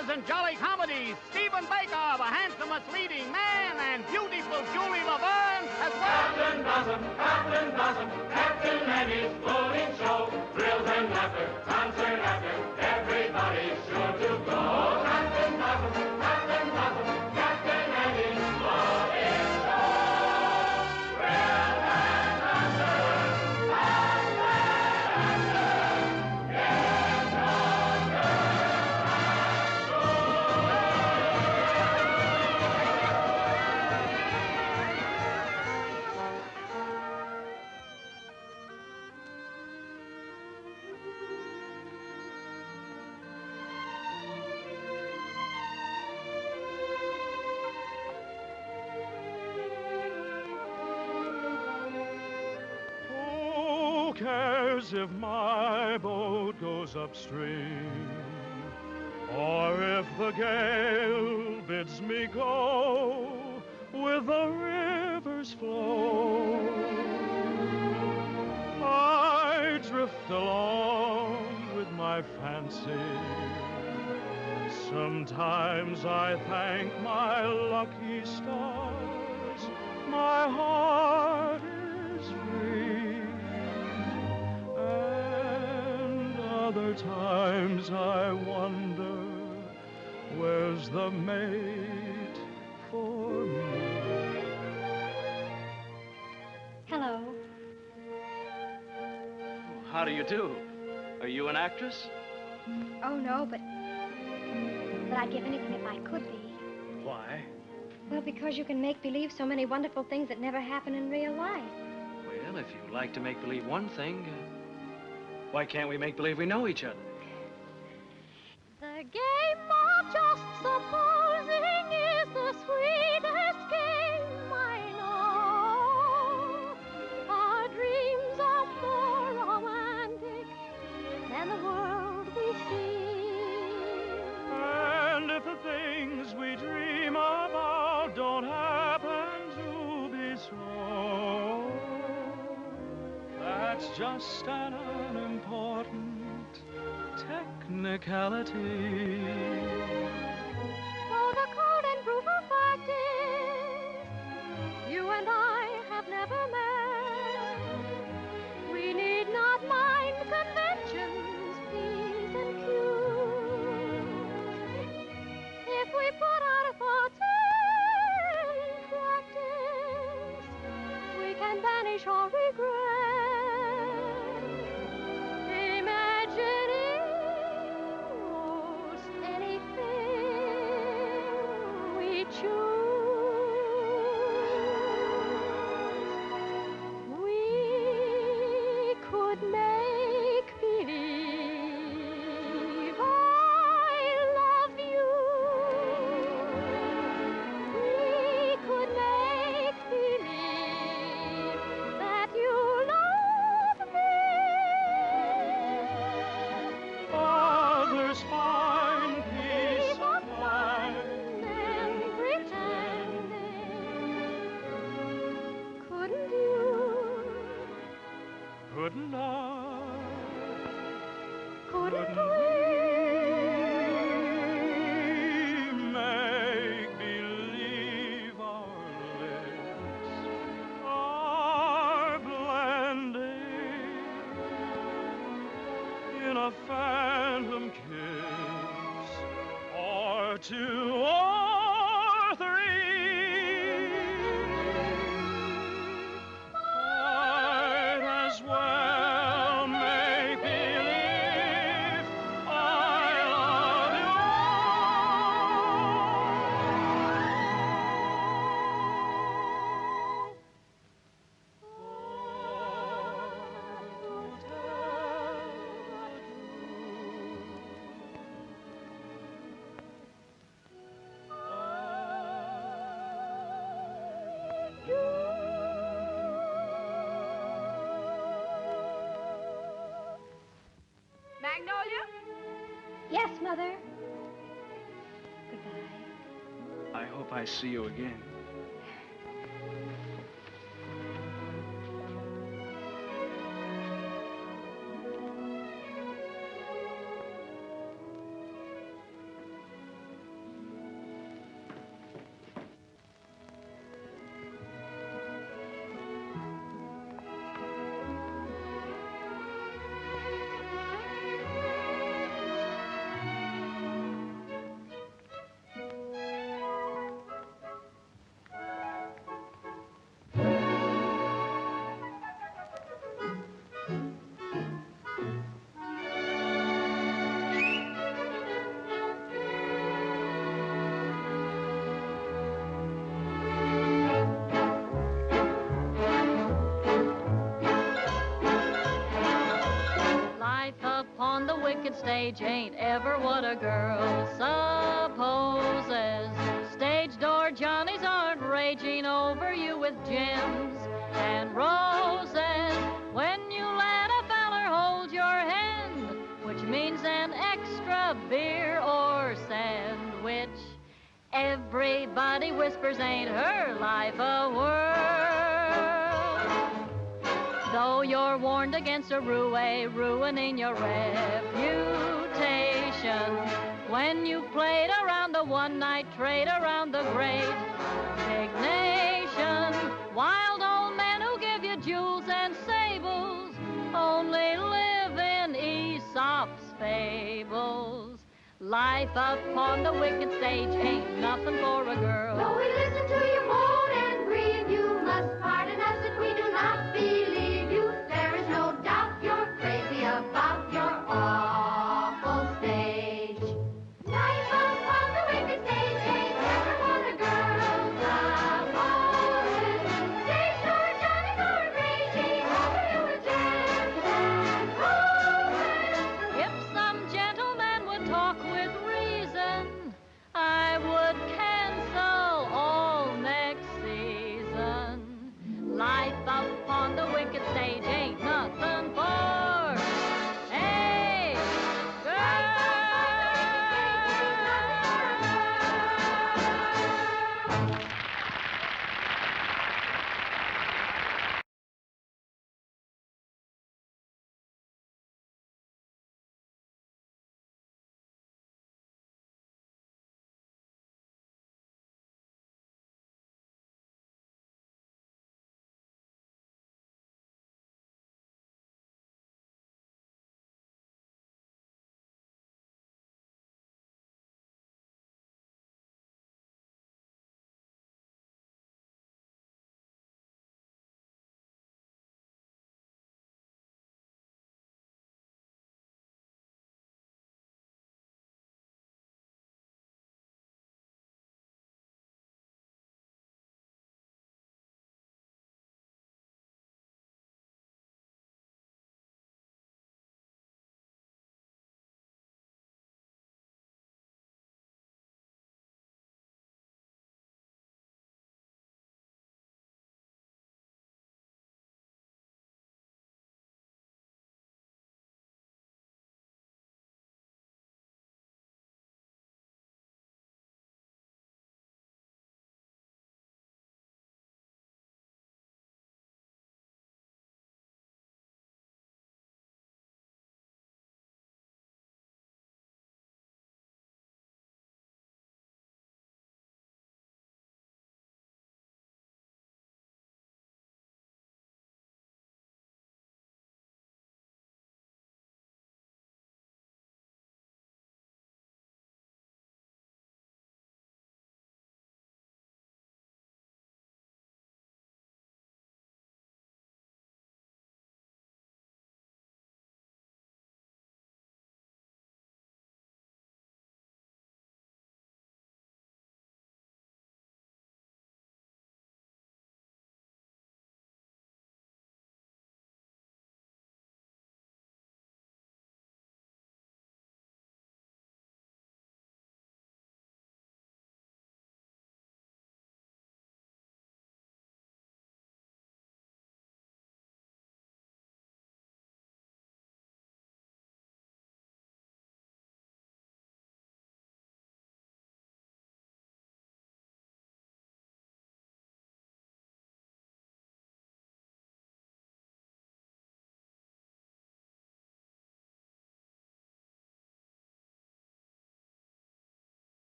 dramas and jolly comedies. Stephen Baker, the handsomest leading man, and beautiful Julie Laverne as well. Captain Blossom, Captain Annie's floating show. Thrills and laughter, concert after, everybody's sure to go. Captain Blossom, Captain Blossom, Captain Annie's floating show. Thrills and laughter, concert after, get younger and go. Who cares if my boat goes upstream, or if the gale bids me go with the river's flow? I drift along with my fancy. Sometimes I thank my lucky stars. My heart is free. And other times I wonder, where's the mate for me? Hello. How do you do? Are you an actress? Oh, no, but I'd give anything if I could be. Why? Well, because you can make believe so many wonderful things that never happen in real life. Well, if you like to make believe one thing, why can't we make believe we know each other? The game of just supposing is the sweetest game I know. Our dreams are more romantic than the world we see. And if the things we dream about don't happen to be so, that's just an unimportant technicality. Oh, the cold and brutal fact is, you and I have never met. We need not mind conventions, P's and Q's. If we put our thoughts in practice, we can banish all regret. Imagining most anything we choose. We could make believe I love you. We could make believe that you love me. Others find peace of mind. And pretending, couldn't you? Couldn't I? Couldn't we? Make believe our lips are blending in a phantom kiss, or two or three. Might as well make believe I love you. Magnolia? Yes, Mother. Goodbye. I hope I see you again. stage ain't ever what a girl supposes. Stage door Johnnies aren't raging over you with gems and roses. When you let a feller hold your hand, which means an extra beer or sandwich, everybody whispers, ain't her life a whirl? Though you're warned against a ruining your reputation, when you played around the one-night trade around the great big nation, wild old men who give you jewels and sables only live in Aesop's fables. Life upon the wicked stage ain't nothing for a girl. Though we listen to you moan and grieve, you must pardon us if we do not believe you. There is no doubt you're crazy about your awful stage. Life upon the wicked stage ain't never what a girl supposes. Stage door Johnnies aren't raging over you with gems and roses. If some gentleman would talk with reason, I would cancel all next season.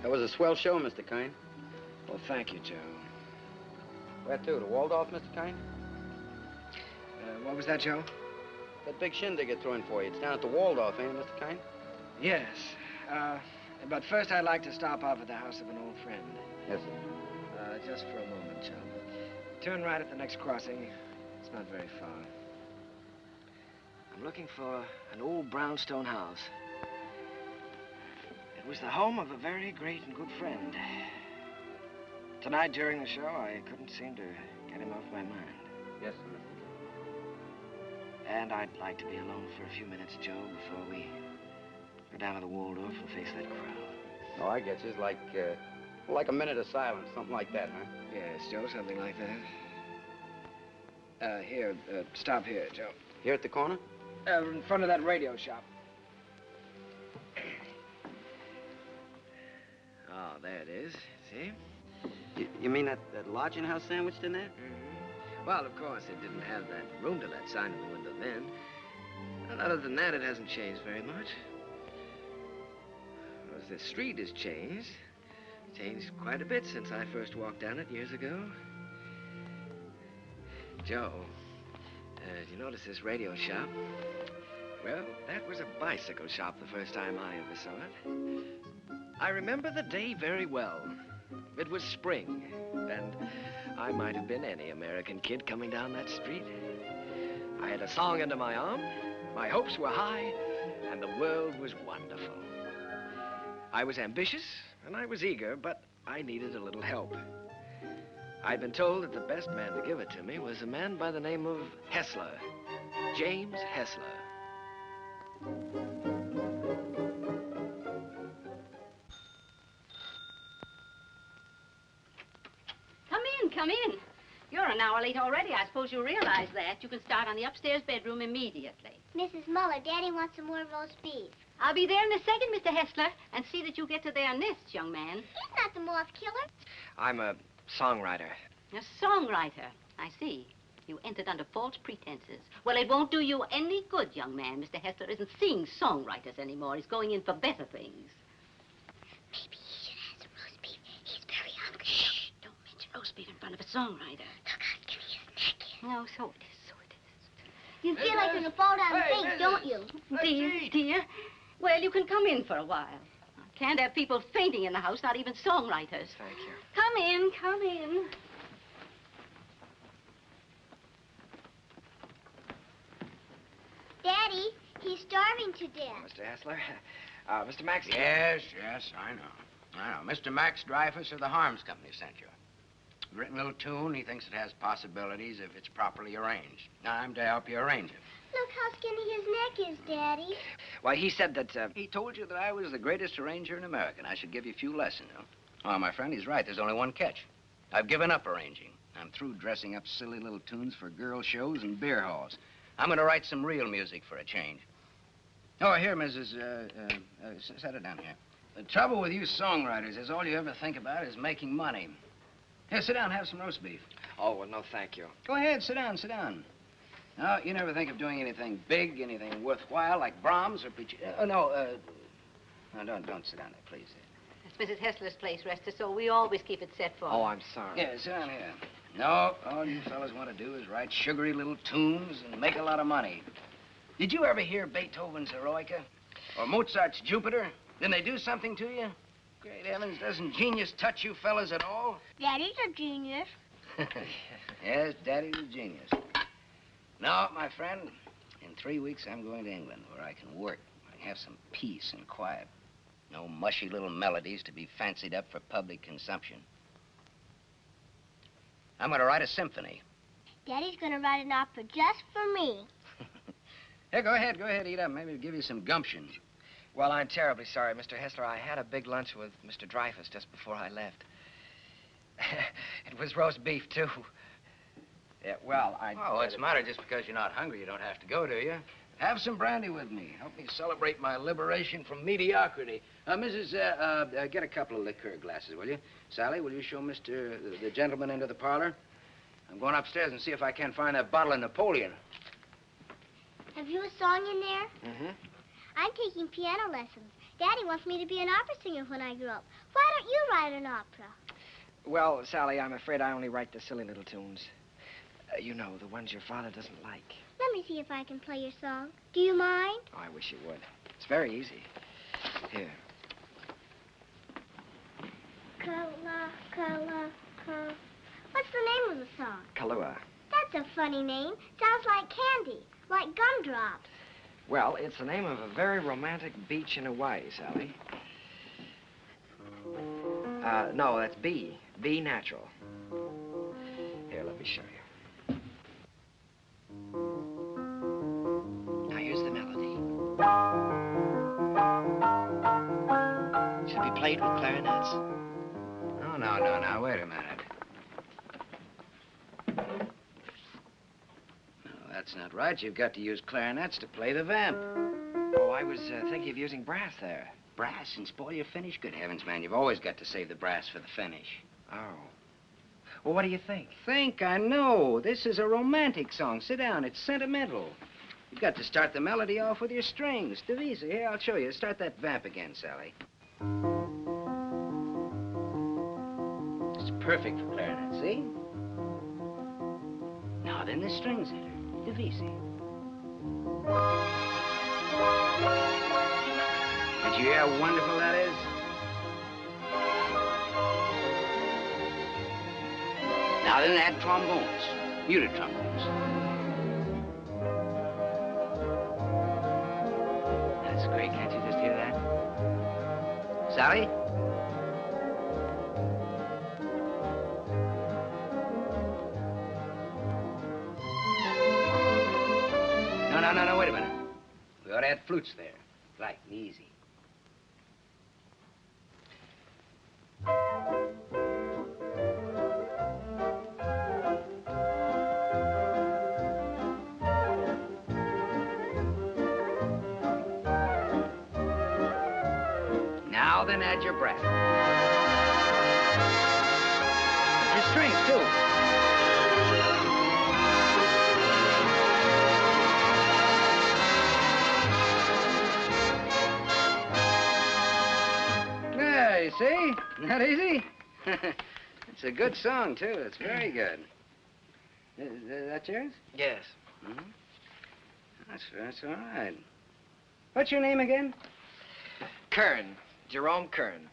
That was a swell show, Mr. Kern. Well, thank you, Joe. Where to? To Waldorf, Mr. Kern? What was that, Joe? That big shindig you're throwing for you. It's down at the Waldorf, ain't it, Mr. Kern? Yes. But first I'd like to stop off at the house of an old friend. Yes, sir. Just for a moment, Joe. Turn right at the next crossing. It's not very far. I'm looking for an old brownstone house. It was the home of a very great and good friend. Tonight during the show, I couldn't seem to get him off my mind. Yes, sir, Mr. Kern. And I'd like to be alone for a few minutes, Joe, before we go down to the Waldorf and face that crowd. Oh, I get you. It's like a minute of silence, something like that, huh? Yes, Joe, something like that. Here, stop here, Joe. Here at the corner? In front of that radio shop. Oh, there it is. See? You mean that lodging house sandwiched in there? Mm-hmm. Well, of course, it didn't have that room to let sign in the window then. And other than that, it hasn't changed very much. Whereas the street has changed. Changed quite a bit since I first walked down it years ago. Joe, did you notice this radio shop? Well, that was a bicycle shop the first time I ever saw it. I remember the day very well. It was spring, and I might have been any American kid coming down that street. I had a song under my arm, my hopes were high, and the world was wonderful. I was ambitious, and I was eager, but I needed a little help. I'd been told that the best man to give it to me was a man by the name of Hessler, James Hessler. Come in. You're an hour late already. I suppose you realize that. You can start on the upstairs bedroom immediately. Mrs. Muller, Daddy wants some more roast beef. I'll be there in a second, Mr. Hessler, and see that you get to their nests, young man. He's not the moth killer. I'm a songwriter. A songwriter. I see. You entered under false pretenses. Well, it won't do you any good, young man. Mr. Hessler isn't seeing songwriters anymore. He's going in for better things. Maybe he should have some roast beef. He's very hungry. Shh. Don't mention roast beef in front of a songwriter. Look out, give me a snack. No, so it is, so it is. You feel like you're going to fall down and faint, don't you? Dear. Well, you can come in for a while. I can't have people fainting in the house, not even songwriters. Thank you. Come in, come in. Daddy, he's starving to death. Mr. Hessler, Mr. Max. Yes, I know. Mr. Max Dreyfus of the Harms Company sent you. Written a little tune. He thinks it has possibilities if it's properly arranged. I'm to help you arrange it. Look how skinny his neck is, Daddy. Why, he said that, He told you that I was the greatest arranger in America, and I should give you a few lessons, huh? Oh, my friend, he's right. There's only one catch. I've given up arranging. I'm through dressing up silly little tunes for girl shows and beer halls. I'm going to write some real music for a change. Oh, here, Mrs. Set it down here. The trouble with you songwriters is all you ever think about is making money. Here, sit down, have some roast beef. oh, well, no, thank you. Go ahead, sit down. No, you never think of doing anything big, anything worthwhile, like Brahms or Puccini. No, don't sit down there, please. It's Mrs. Hessler's place, Rester, so we always keep it set for her. Oh, I'm sorry. Yeah, sit down here. No, all you fellas want to do is write sugary little tunes and make a lot of money. Did you ever hear Beethoven's Eroica? Or Mozart's Jupiter? Didn't they do something to you? Great heavens, doesn't genius touch you fellas at all? Daddy's a genius. Yes, Daddy's a genius. No, my friend, in 3 weeks I'm going to England where I can work. I can have some peace and quiet. No mushy little melodies to be fancied up for public consumption. I'm going to write a symphony. Daddy's going to write an opera just for me. Here, go ahead, eat up. Maybe it'll give you some gumption. Well, I'm terribly sorry, Mr. Hessler. I had a big lunch with Mr. Dreyfus just before I left. It was roast beef, too. Yeah, well, Oh, what's the matter? Just because you're not hungry, you don't have to go, do you? Have some brandy with me. Help me celebrate my liberation from mediocrity. Mrs., get a couple of liqueur glasses, will you? Sally, will you show the gentleman into the parlor? I'm going upstairs and see if I can find that bottle of Napoleon. Have you a song in there? Mm-hmm. I'm taking piano lessons. Daddy wants me to be an opera singer when I grow up. Why don't you write an opera? Well, Sally, I'm afraid I only write the silly little tunes. You know, the ones your father doesn't like. Let me see if I can play your song. Do you mind? Oh, I wish you would. It's very easy. Here. What's the name of the song? Kahlua. That's a funny name. Sounds like candy, like gumdrops. Well, it's the name of a very romantic beach in Hawaii, Sally. No, that's B. B natural. Here, let me show you. Now, here's the melody. Should be played with clarinets. Oh, no, wait a minute. No, that's not right. You've got to use clarinets to play the vamp. Oh, I was thinking of using brass there. Brass and spoil your finish? Good heavens, man, you've always got to save the brass for the finish. Oh. Well, what do you think? I know. This is a romantic song. Sit down. It's sentimental. You've got to start the melody off with your strings. Divisa, here, I'll show you. Start that vamp again, Sally. It's perfect for clarinet, see? Now then, the strings hit her. Divisa. Did you hear how wonderful that is? Now then, add trombones, muted trombones. That's great. Can't you just hear that? Sally? No, wait a minute. We ought to add flutes there. Light and easy. Now then, add your brass. Your strings, too. There, you see? Isn't that easy? It's a good song, too. It's very good. Is that yours? Yes. Mm-hmm. That's all right. What's your name again? Kern. Jerome Kern.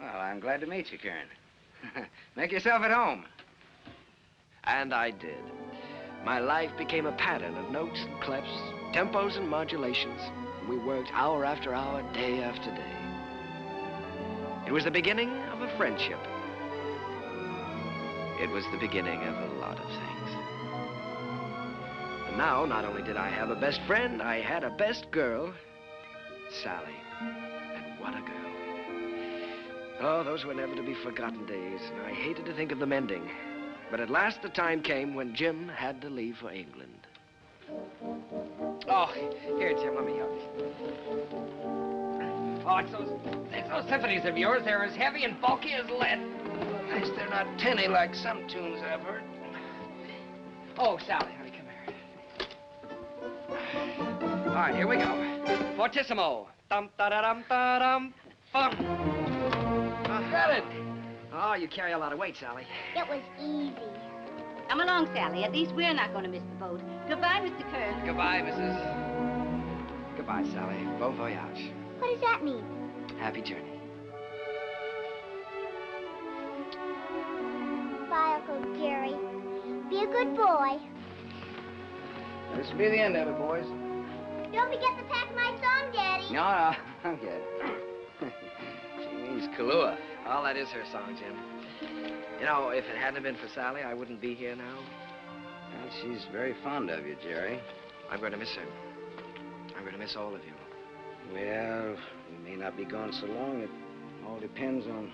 Well, I'm glad to meet you, Kern. Make yourself at home. And I did. My life became a pattern of notes and clefs, tempos and modulations. We worked hour after hour, day after day. It was the beginning of a friendship. It was the beginning of a lot of things. And now, not only did I have a best friend, I had a best girl, Sally. And what a girl. Oh, those were never to be forgotten days, and I hated to think of them ending. But at last the time came when Jim had to leave for England. Oh, here, Jim, let me help you. Oh, it's those symphonies of yours. They're as heavy and bulky as lead. Nice they're not tinny like some tunes I've heard. Oh, Sally, honey, come here. All right, here we go. Fortissimo. Dum-da-da-dum-da-dum. Bum. Got it. Oh, you carry a lot of weight, Sally. It was easy. Come along, Sally. At least we're not going to miss the boat. Goodbye, Mr. Kern. Goodbye, Mrs. Goodbye, Sally. Bon voyage. What does that mean? Happy journey. Bye, Uncle Jerry. Be a good boy. This will be the end of it, boys. Don't forget to pack my song, Daddy. No, I'm good. She means Kahlua. Well, that is her song, Jim. You know, if it hadn't been for Sally, I wouldn't be here now. Well, she's very fond of you, Jerry. I'm going to miss her. I'm going to miss all of you. Well, we may not be gone so long. It all depends on...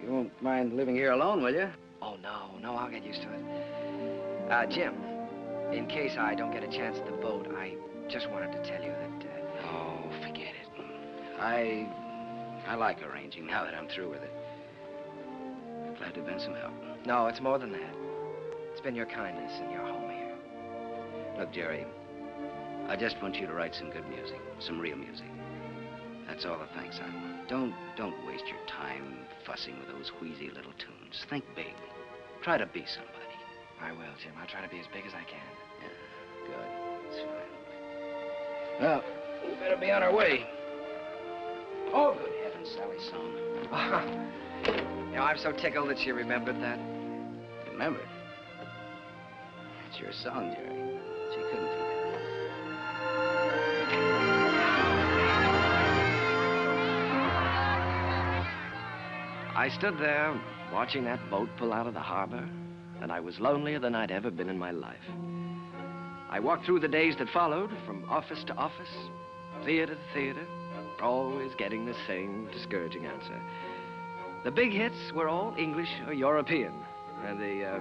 You won't mind living here alone, will you? Oh, no, I'll get used to it. Jim, in case I don't get a chance at the boat, I just wanted to tell you that, Oh, forget it. I like arranging now that I'm through with it. I'm glad to have been some help. No, it's more than that. It's been your kindness and your home here. Look, Jerry, I just want you to write some good music, some real music. That's all the thanks I want. Don't waste your time fussing with those wheezy little tunes. Think big. Try to be somebody. I will, Jim. I'll try to be as big as I can. Yeah, good. That's fine. Well, we better be on our way. Oh, good heavens, Sally's song. You know, I'm so tickled that she remembered that. Remembered? It's your song, Jerry. She couldn't forget it. I stood there watching that boat pull out of the harbor, and I was lonelier than I'd ever been in my life. I walked through the days that followed, from office to office, theater to theater, always getting the same discouraging answer. The big hits were all English or European, and the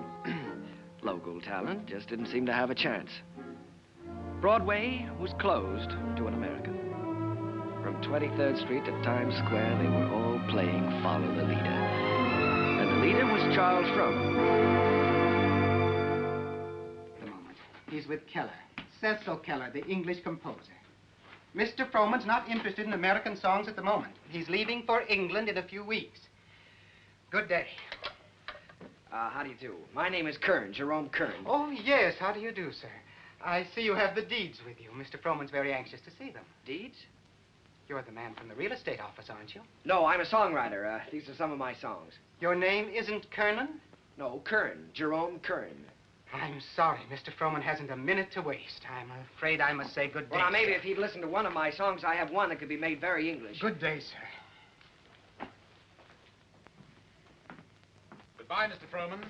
local talent just didn't seem to have a chance. Broadway was closed to an American. From 23rd Street to Times Square, they were all playing Follow the Leader. And the leader was Charles Frohman. The moment. He's with Keller. Cecil Keller, the English composer. Mr. Frohman's not interested in American songs at the moment. He's leaving for England in a few weeks. Good day. How do you do? My name is Kern, Jerome Kern. Oh, yes. How do you do, sir? I see you have the deeds with you. Mr. Frohman's very anxious to see them. Deeds? You're the man from the real estate office, aren't you? No, I'm a songwriter. These are some of my songs. Your name isn't Kernan? No, Kern, Jerome Kern. I'm sorry. Mr. Frohman hasn't a minute to waste. I'm afraid I must say good day. Well, now, maybe sir. if he'd listened to one of my songs, I have one that could be made very English. Good day, sir. Goodbye, Mr. Frohman.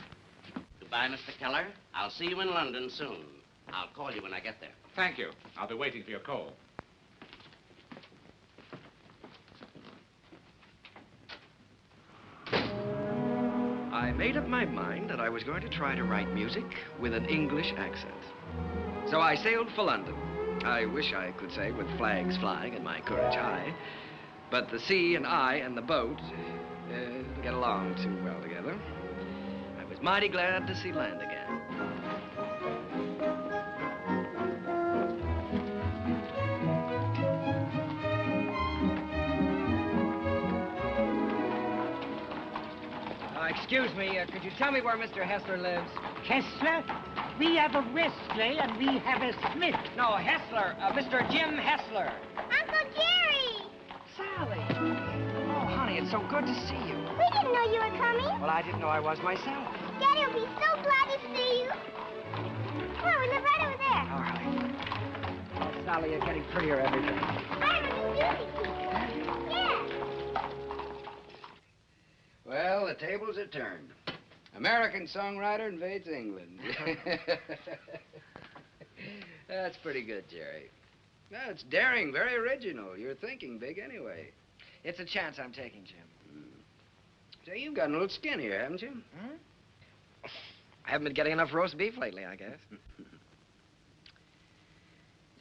Goodbye, Mr. Keller. I'll see you in London soon. I'll call you when I get there. Thank you. I'll be waiting for your call. I made up my mind that I was going to try to write music with an English accent. So I sailed for London. I wish I could say with flags flying and my courage high. But the sea and I and the boat didn't get along too well together. I was mighty glad to see land again. Excuse me, could you tell me where Mr. Hessler lives? Hessler? We have a Westley and we have a Smith. No, Hessler. Mr. Jim Hessler. Uncle Jerry! Sally. Oh, honey, it's so good to see you. We didn't know you were coming. Well, I didn't know I was myself. Daddy will be so glad to see you. Come on, we live right over there. All right. Oh, Sally, you're getting prettier every day. I'm a music teacher. Yes. Well, the tables are turned. American songwriter invades England. That's pretty good, Jerry. No, it's daring, very original. You're thinking big anyway. It's a chance I'm taking, Jim. Say, you've gotten a little skinnier, haven't you? I haven't been getting enough roast beef lately, I guess.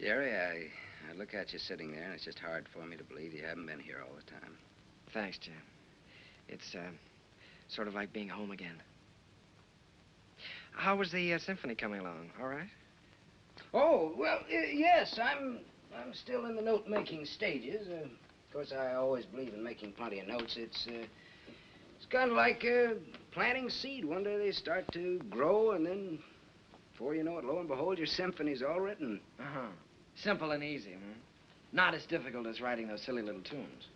Jerry, I look at you sitting there, and it's just hard for me to believe you haven't been here all the time. Thanks, Jim. It's sort of like being home again. How was the symphony coming along? All right? Oh, well, yes, I'm still in the note-making stages. Of course, I always believe in making plenty of notes. It's kind of like planting seed. One day they start to grow, and then before you know it, lo and behold, your symphony's all written. Uh-huh. Simple and easy, huh? Not as difficult as writing those silly little tunes.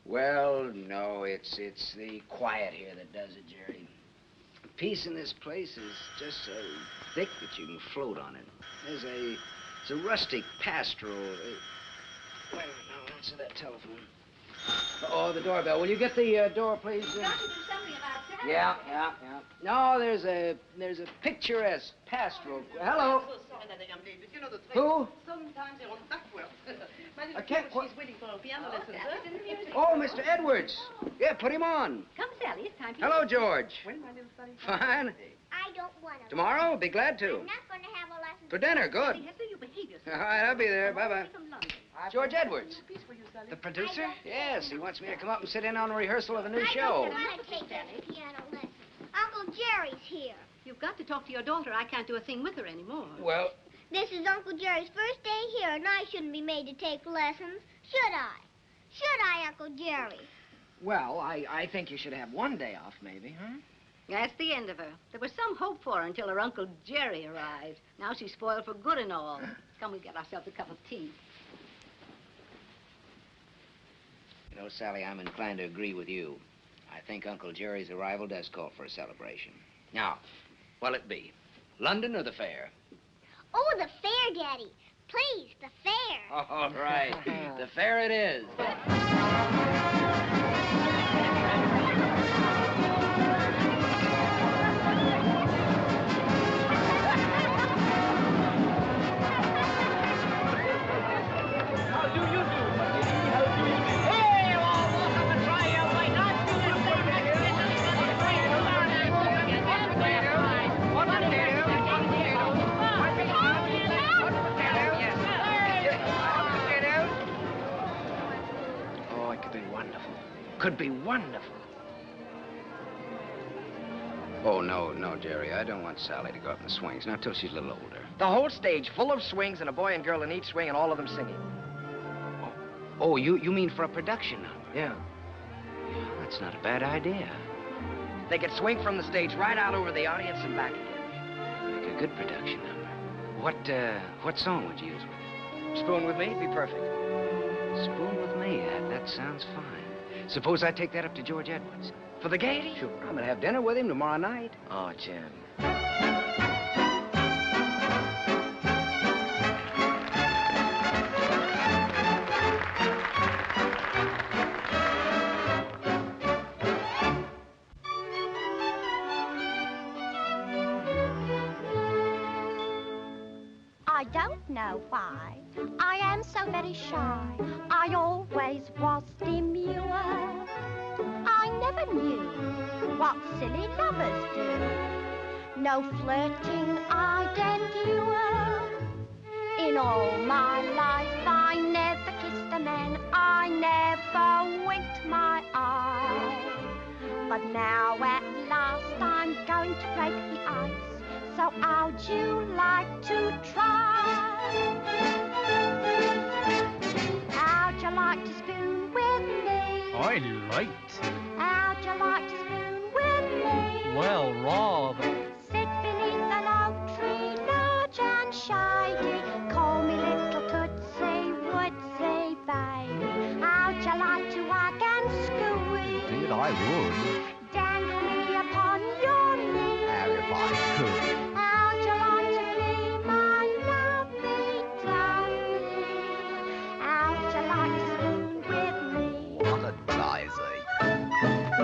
Well, no, it's the quiet here that does it, Jerry. Peace in this place is just so thick that you can float on it. It's a rustic pastoral. Wait a minute, now, answer that telephone. Oh, the doorbell. Will you get the door, please? Don't you do something about that? Yeah. No, there's a picturesque pastoral. Hello. Who? Sometimes they're on backward. I can't. She's waiting for a piano lesson, sir. Oh, Mr. Edwards. Yeah, put him on. Come, Sally, it's time for Hello, George. When, my little sonny? Fine. I don't want to. Tomorrow? Be glad to. I'm not going to have a lesson. For dinner, good. Hester, you behave yourself. All right, I'll be there. Bye-bye. From London. George Edwards. The producer? Yes, he wants me to come up and sit in on a rehearsal of a new I show. don't want to take any piano lessons. Uncle Jerry's here. You've got to talk to your daughter. I can't do a thing with her anymore. Well, This is Uncle Jerry's first day here, and I shouldn't be made to take lessons, should I? Should I, Uncle Jerry? Well, I think you should have one day off, maybe, huh? That's the end of her. There was some hope for her until her Uncle Jerry arrived. Now she's spoiled for good and all. Come, we get ourselves a cup of tea. you know, Sally, I'm inclined to agree with you. I think Uncle Jerry's arrival does call for a celebration. Now, what'll it be? London or the fair? Oh, the fair, Daddy. Please, the fair. All right. The fair it is. Could be wonderful. Oh, no, Jerry. I don't want Sally to go up in the swings, not till she's a little older. The whole stage full of swings and a boy and girl in each swing and all of them singing. Oh, you mean for a production number? Yeah. Yeah, that's not a bad idea. They could swing from the stage right out over the audience and back again. Make a good production number. What song would you use with it? Spoon with me'd be perfect. Spoon with me? That sounds fine. Suppose I take that up to George Edwards. For the gaiety? Sure. I'm going to have dinner with him tomorrow night. Oh, Jim. I don't know why I am so very shy. I always was demure. I never knew what silly lovers do. No flirting I'd endure. In all my life I never kissed a man. I never winked my eye. But now at last I'm going to break the ice. So how'd you like to try? How'd you like to spoon with me? I'd like to. How'd you like to spoon with me? Well, rather. Sit beneath an oak tree, large and shady. Call me little Tootsie Woodsy baby. How'd you like to hug and squeeze? Indeed, I would. Dangle me upon your knee. How if I could. How'd you like to be my lovely darling? How'd you like to spoon with me? What a daisy.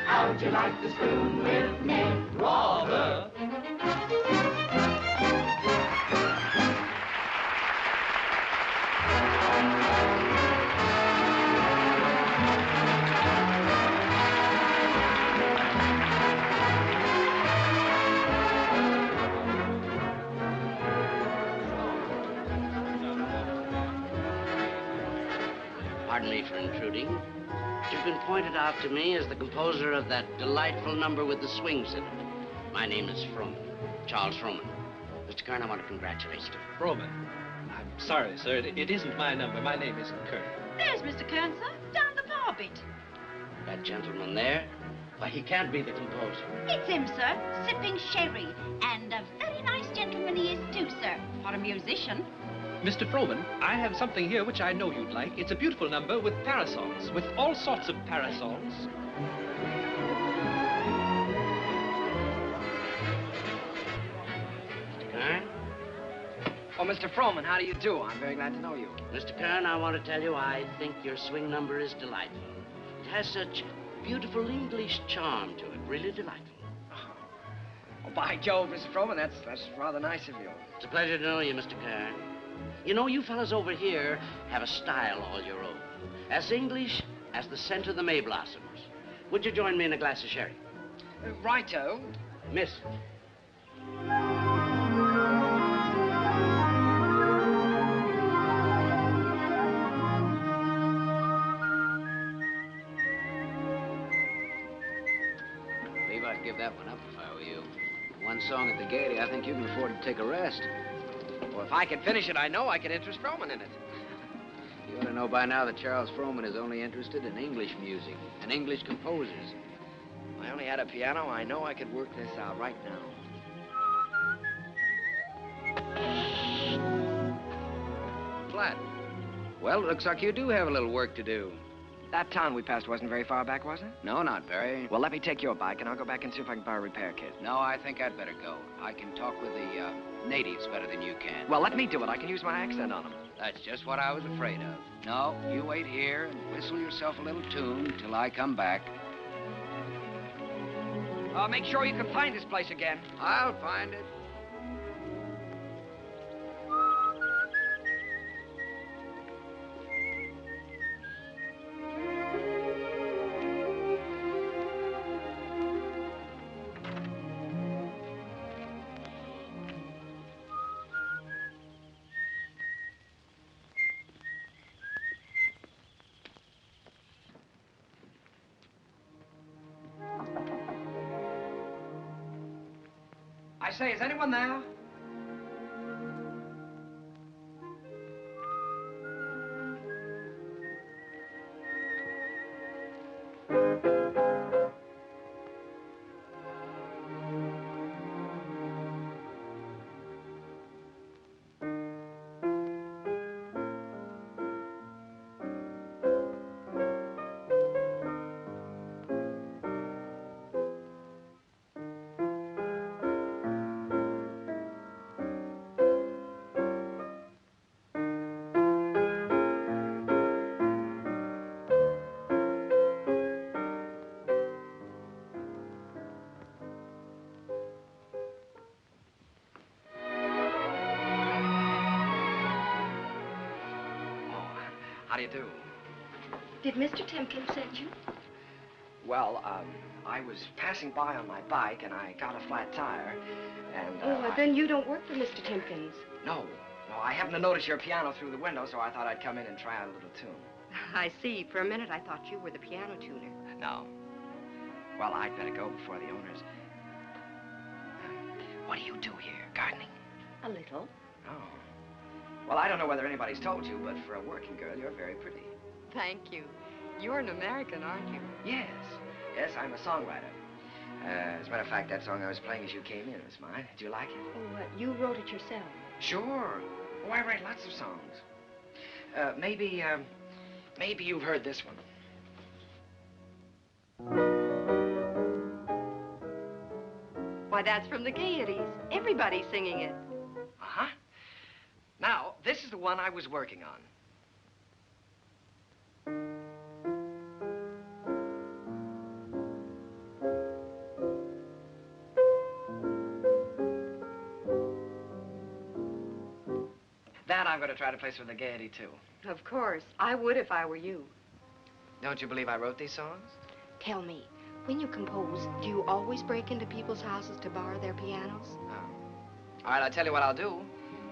How'd you like to spoon with me? Rather. Pardon me for intruding. You've been pointed out to me as the composer of that delightful number with the swings in it. My name is Froman, Charles Froman. Mr. Kern, I want to congratulate you. Froman. I'm sorry, sir. It isn't my number. My name isn't Kern. There's Mr. Kern, sir, down the bar bit. That gentleman there? Why, he can't be the composer. It's him, sir, sipping sherry. And a very nice gentleman he is, too, sir, for a musician. Mr. Froman, I have something here which I know you'd like. It's a beautiful number with parasols, with all sorts of parasols. Mr. Kern? Oh, Mr. Froman, how do you do? I'm very glad to know you. Mr. Kern, I want to tell you I think your swing number is delightful. It has such beautiful English charm to it, really delightful. Oh, by Jove, Mr. Froman, that's rather nice of you. It's a pleasure to know you, Mr. Kern. You know, you fellas over here have a style all your own. As English as the scent of the May blossoms. Would you join me in a glass of sherry? Righto. Miss. Believe I'd give that one up if I were you. One song at the Gaiety, I think you can afford to take a rest. Well, if I can finish it, I know I can interest Froman in it. You ought to know by now that Charles Froman is only interested in English music and English composers. If I only had a piano, I know I could work this out right now. Flat. Well, it looks like you do have a little work to do. That town we passed wasn't very far back, was it? No, not very. Well, let me take your bike, and I'll go back and see if I can borrow a repair kit. No, I think I'd better go. I can talk with the natives better than you can. Well, let me do it. I can use my accent on them. That's just what I was afraid of. No, you wait here and whistle yourself a little tune till I come back. Make sure you can find this place again. I'll find it. I say, is anyone there? How do you do? Did Mr. Timkins send you? Well, I was passing by on my bike, and I got a flat tire, and, well, then you don't work for Mr. Timkins. No, I happened to notice your piano through the window, so I thought I'd come in and try out a little tune. I see. For a minute, I thought you were the piano tuner. No. Well, I'd better go before the owners. What do you do here? Gardening? A little. Oh. Well, I don't know whether anybody's told you, but for a working girl, you're very pretty. Thank you. You're an American, aren't you? Yes. Yes, I'm a songwriter. As a matter of fact, that song I was playing as you came in was mine. Did you like it? Oh, what? You wrote it yourself? Sure. Oh, I write lots of songs. Maybe you've heard this one. Why, that's from the Gaieties. Everybody's singing it. Uh-huh. Now, this is the one I was working on. That I'm going to try to place for the Gaiety, too. Of course. I would if I were you. Don't you believe I wrote these songs? Tell me, when you compose, do you always break into people's houses to borrow their pianos? Oh. All right, I'll tell you what I'll do.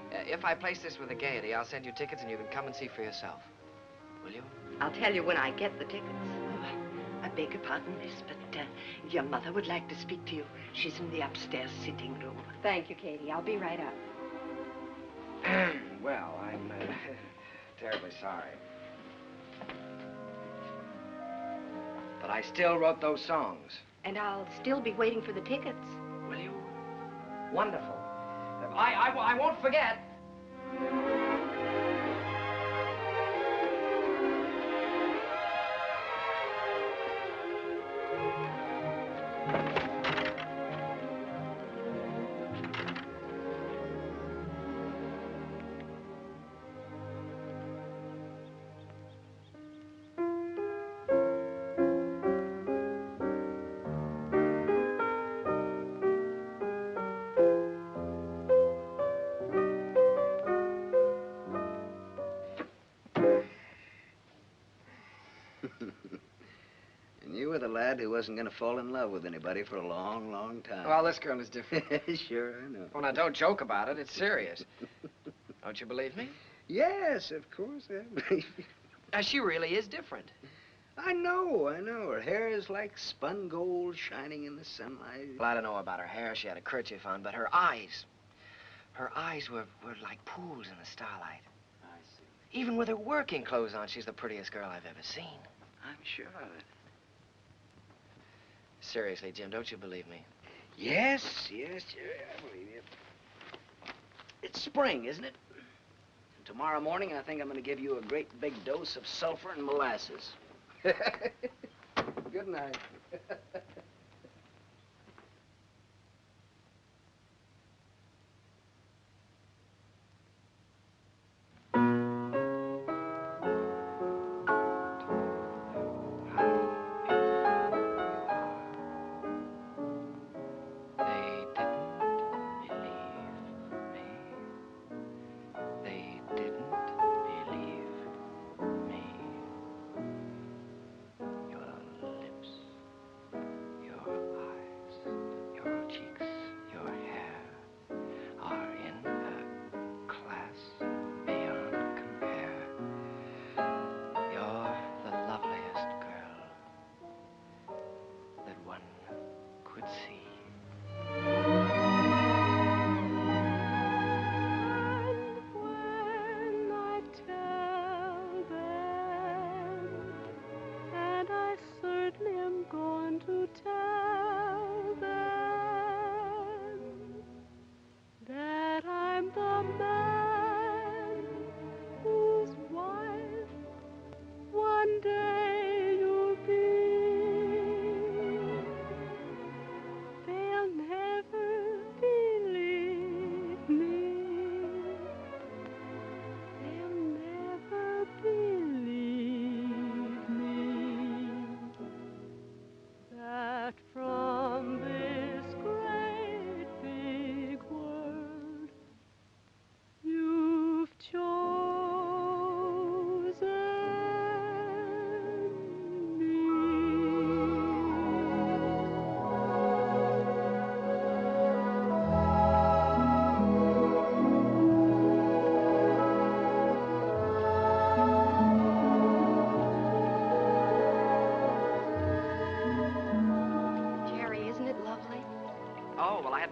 If I place this with the Gaiety, I'll send you tickets and you can come and see for yourself. will you? I'll tell you when I get the tickets. I beg your pardon, miss, but your mother would like to speak to you. She's in the upstairs sitting room. Thank you, Katie. I'll be right up. Well, I'm terribly sorry. But I still wrote those songs. And I'll still be waiting for the tickets. Will you? Wonderful. I won't forget. And you were the lad who wasn't going to fall in love with anybody for a long, long time. Well, this girl is different. Sure, I know. Well, now, don't joke about it. It's serious. Don't you believe me? Yes, of course I believe you. Now, she really is different. I know. Her hair is like spun gold shining in the sunlight. Well, I don't know about her hair. She had a kerchief on, but her eyes were like pools in the starlight. I see. Even with her working clothes on, she's the prettiest girl I've ever seen. I'm sure of it. Seriously, Jim, don't you believe me? Yes, Jerry, I believe you. It's spring, isn't it? And tomorrow morning, I think I'm going to give you a great big dose of sulfur and molasses. Good night.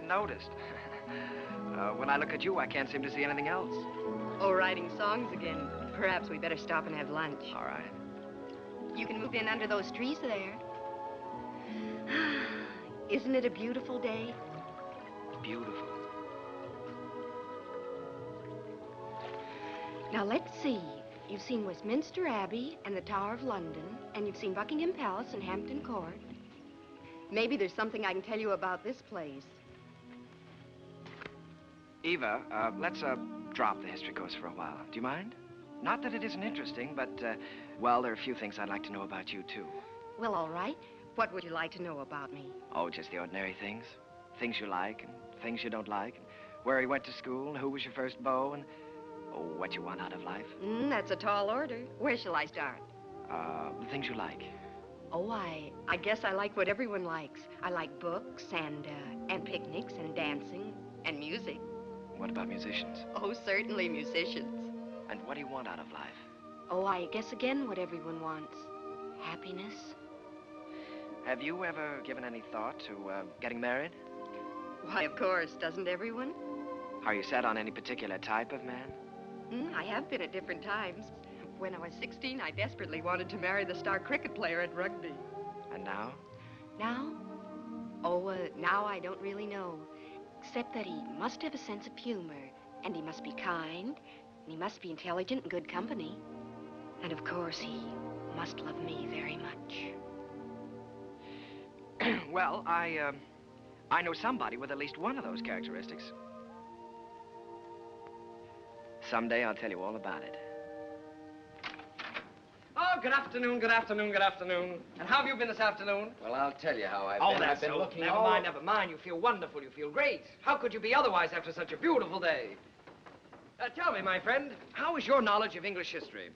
Noticed. When I look at you, I can't seem to see anything else. Oh, writing songs again. Perhaps we better stop and have lunch. All right. You can move in under those trees there. Isn't it a beautiful day? Beautiful. Now, let's see. You've seen Westminster Abbey and the Tower of London, and you've seen Buckingham Palace and Hampton Court. Maybe there's something I can tell you about this place. Eva, let's drop the history course for a while. Do you mind? Not that it isn't interesting, but, well, there are a few things I'd like to know about you, too. Well, all right. What would you like to know about me? Oh, just the ordinary things. Things you like and things you don't like. And where you went to school and who was your first beau and, oh, what you want out of life. That's a tall order. Where shall I start? The things you like. Oh, I guess I like what everyone likes. I like books and picnics and dancing and music. What about musicians? Oh, certainly musicians. And what do you want out of life? Oh, I guess again what everyone wants. Happiness. Have you ever given any thought to getting married? Why, of course, doesn't everyone? Are you set on any particular type of man? I have been at different times. When I was 16, I desperately wanted to marry the star cricket player at rugby. And now? Now? Oh, now I don't really know. Except that he must have a sense of humor, and he must be kind, and he must be intelligent and good company. And of course, he must love me very much. Well, I know somebody with at least one of those characteristics. Someday I'll tell you all about it. Oh, good afternoon, good afternoon, good afternoon. And how have you been this afternoon? Well, I'll tell you how I've Oh, been. that's I've been so. looking Never all... mind, never mind. You feel wonderful. You feel great. How could you be otherwise after such a beautiful day? Tell me, my friend, how is your knowledge of English history?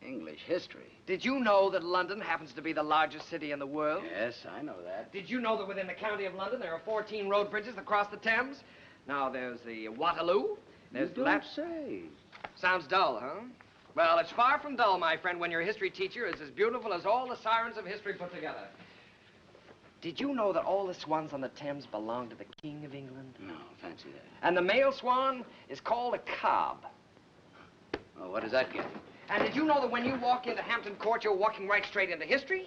English history? Did you know that London happens to be the largest city in the world? Yes, I know that. Did you know that within the county of London there are 14 road bridges that cross the Thames? Now, there's the Waterloo. There's You don't say. Sounds dull, huh? Well, it's far from dull, my friend, when your history teacher is as beautiful as all the sirens of history put together. Did you know that all the swans on the Thames belong to the King of England? No, fancy that. And the male swan is called a cob. Oh, what does that get? And did you know that when you walk into Hampton Court, you're walking right straight into history?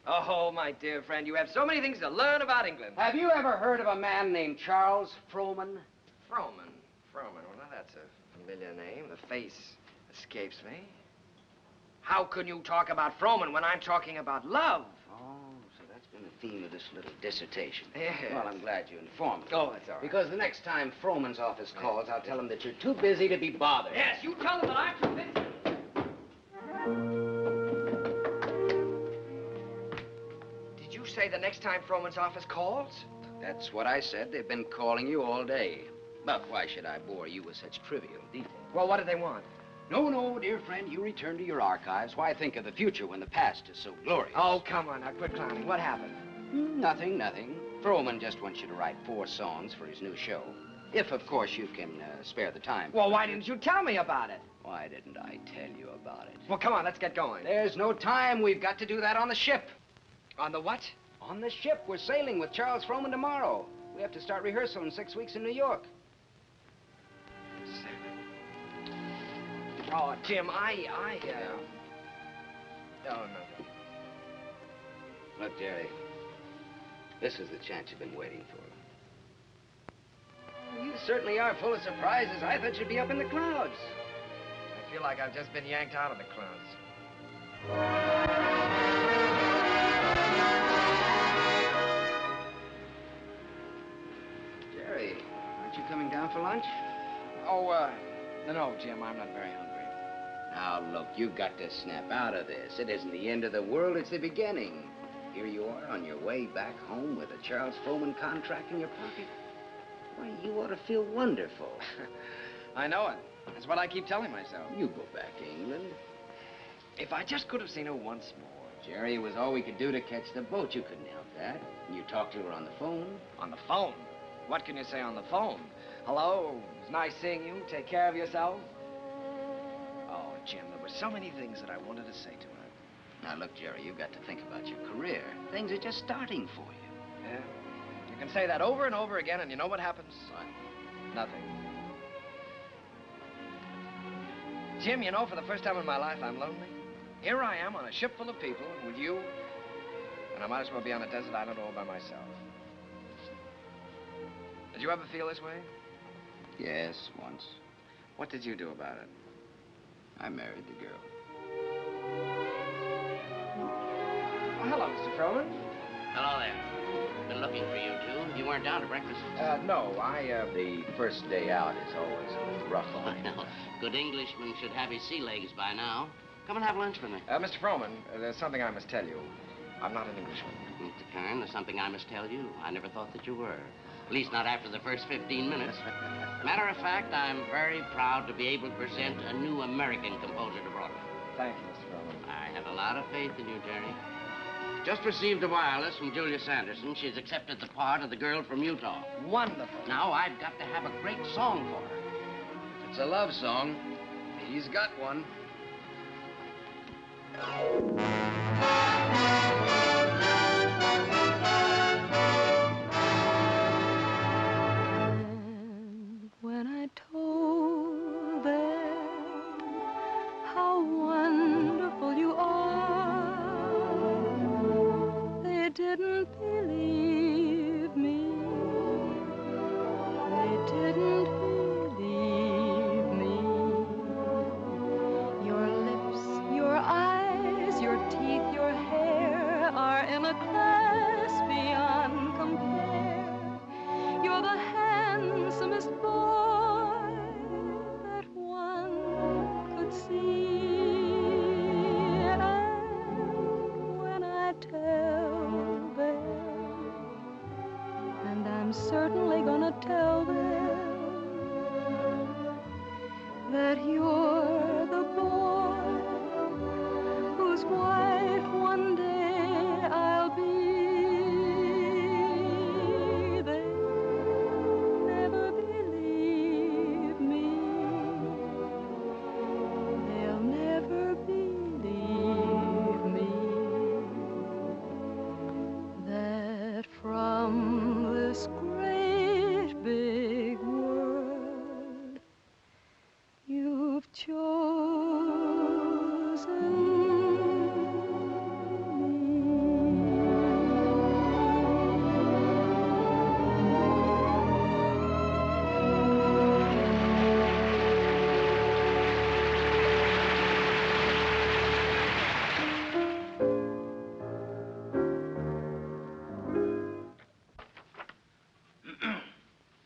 Oh, my dear friend, you have so many things to learn about England. Have you ever heard of a man named Charles Frohman? Frohman. Frohman. Well, now that's a familiar name. The face escapes me. How can you talk about Frohman when I'm talking about love? Oh, so that's been the theme of this little dissertation. Yes. Well, I'm glad you informed me. Oh, that's all right. Because the next time Frohman's office calls, I'll tell him that you're too busy to be bothered. Yes, you tell them that I'm too busy. Did you say the next time Frohman's office calls? That's what I said. They've been calling you all day. But why should I bore you with such trivial details? Well, what do they want? No, no, dear friend, you return to your archives. Why think of the future when the past is so glorious? Oh, come on, now quit clowning. What happened? Nothing, nothing. Frohman just wants you to write 4 songs for his new show. If, of course, you can spare the time. Well, why didn't you tell me about it? Why didn't I tell you about it? Well, come on, let's get going. There's no time. We've got to do that on the ship. On the what? On the ship. We're sailing with Charles Frohman tomorrow. We have to start rehearsal in 6 weeks in New York. Oh, Jim, Oh, no. Look, Jerry, this is the chance you've been waiting for. You certainly are full of surprises. I thought you'd be up in the clouds. I feel like I've just been yanked out of the clouds. Jerry, aren't you coming down for lunch? Oh, no, Jim, I'm not very hungry. Now, look, you've got to snap out of this. It isn't the end of the world, it's the beginning. Here you are on your way back home with a Charles Frohman contract in your pocket. Why, you ought to feel wonderful. I know it. That's what I keep telling myself. You go back to England. If I just could have seen her once more. Jerry, it was all we could do to catch the boat. You couldn't help that. You talked to her on the phone. On the phone? What can you say on the phone? Hello, it was nice seeing you. Take care of yourself. Oh, Jim, there were so many things that I wanted to say to her. Now, look, Jerry, you've got to think about your career. Things are just starting for you. Yeah? You can say that over and over again, and you know what happens? What? Nothing. Jim, you know, for the first time in my life, I'm lonely. Here I am on a ship full of people with you, and I might as well be on a desert island all by myself. Did you ever feel this way? Yes, once. What did you do about it? I married the girl. Oh, hello, Mr. Frohman. Hello there. Been looking for you two. You weren't down to breakfast? No, The first day out is always a little rough on me. Good Englishman should have his sea legs by now. Come and have lunch with me. Mr. Frohman, there's something I must tell you. I'm not an Englishman. Mr. Kern, there's something I must tell you. I never thought that you were. At least not after the first 15 minutes. Matter of fact, I'm very proud to be able to present a new American composer to Broadway. Thank you, Mr. Frohman. I have a lot of faith in you, Jerry. Just received a wireless from Julia Sanderson. She's accepted the part of the girl from Utah. Wonderful. Now, I've got to have a great song for her. If it's a love song, he's got one. When I told them how wonderful you are, they didn't believe me. They didn't believe me. Your lips, your eyes, your teeth, your hair are in a class beyond compare. You're the handsomest boy that one could see. And when I tell them, and I'm certainly gonna tell them, that you're the boy whose wife one day I'll be, they'll never believe me. They'll never believe me that from this great big world you've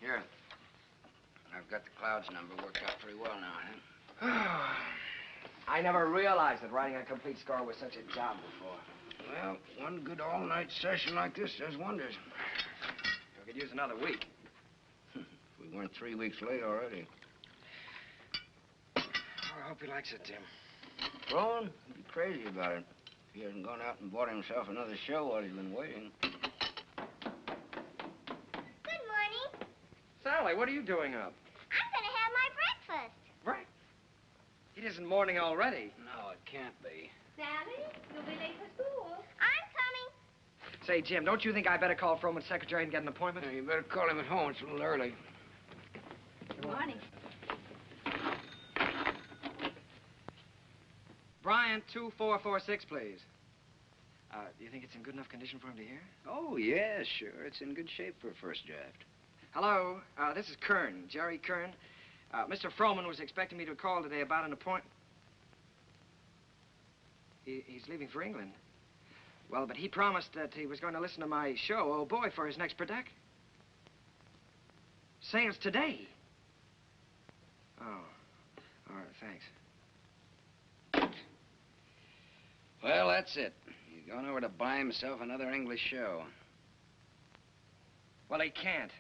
Here. I've got the Clouds number worked out pretty well now, huh? I never realized that writing a complete score was such a job before. Well, one good all-night session like this does wonders. We could use another week. If we weren't 3 weeks late already. Oh, I hope he likes it, Tim. Rowan, he'd be crazy about it. If he hadn't gone out and bought himself another show while he's been waiting. Good morning. Sally, what are you doing up? I'm gonna have my breakfast. Right. It isn't morning already. No, it can't be. Sally, you'll be late for school. I'm coming. Say, Jim, don't you think I better call Froman's secretary and get an appointment? Yeah, you better call him at home. It's a little early. Good morning. Bryant, 2446, please. Do you think it's in good enough condition for him to hear? Oh, yeah, sure. It's in good shape for a first draft. Hello, this is Kern, Jerry Kern. Mr. Froman was expecting me to call today about an appointment. He's leaving for England. Well, but he promised that he was going to listen to my show, Oh Boy, for his next production. Sales today. Oh, all right, thanks. Well, that's it. He's going over to buy himself another English show. Well, he can't.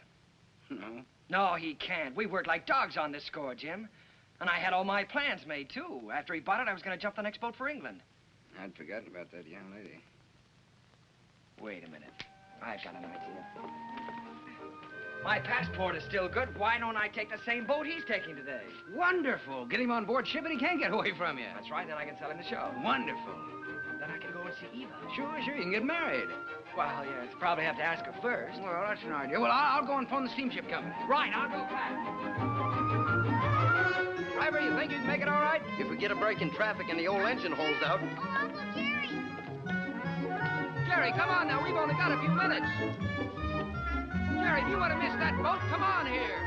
No? No, he can't. We worked like dogs on this score, Jim. And I had all my plans made, too. After he bought it, I was going to jump the next boat for England. I'd forgotten about that young lady. Wait a minute. I've got an idea. My passport is still good. Why don't I take the same boat he's taking today? Wonderful. Get him on board ship and he can't get away from you. That's right. Then I can sell him the show. Wonderful. Then I can go and see Eva. Sure, you can get married. Well, yes, probably have to ask her first. Well, that's an idea. Well, I'll go and phone the steamship company. Right, I'll go back. Driver, you think you can make it all right? If we get a break in traffic and the old engine holds out. Oh, Uncle Jerry. Jerry, come on now. We've only got a few minutes. Jerry, if you want to miss that boat, come on here.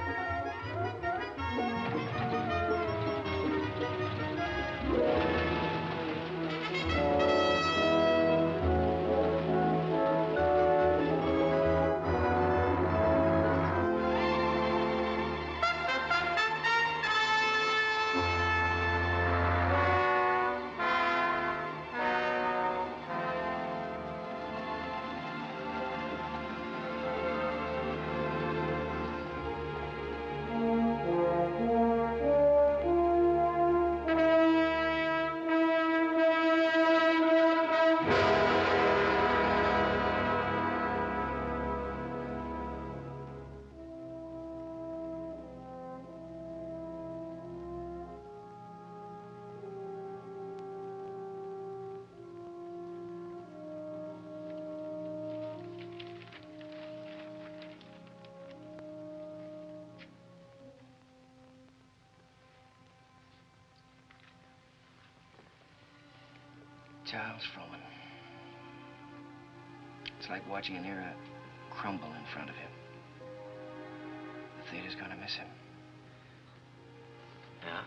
Charles Frohman. It's like watching an era crumble in front of him. The theater's gonna miss him. Yeah?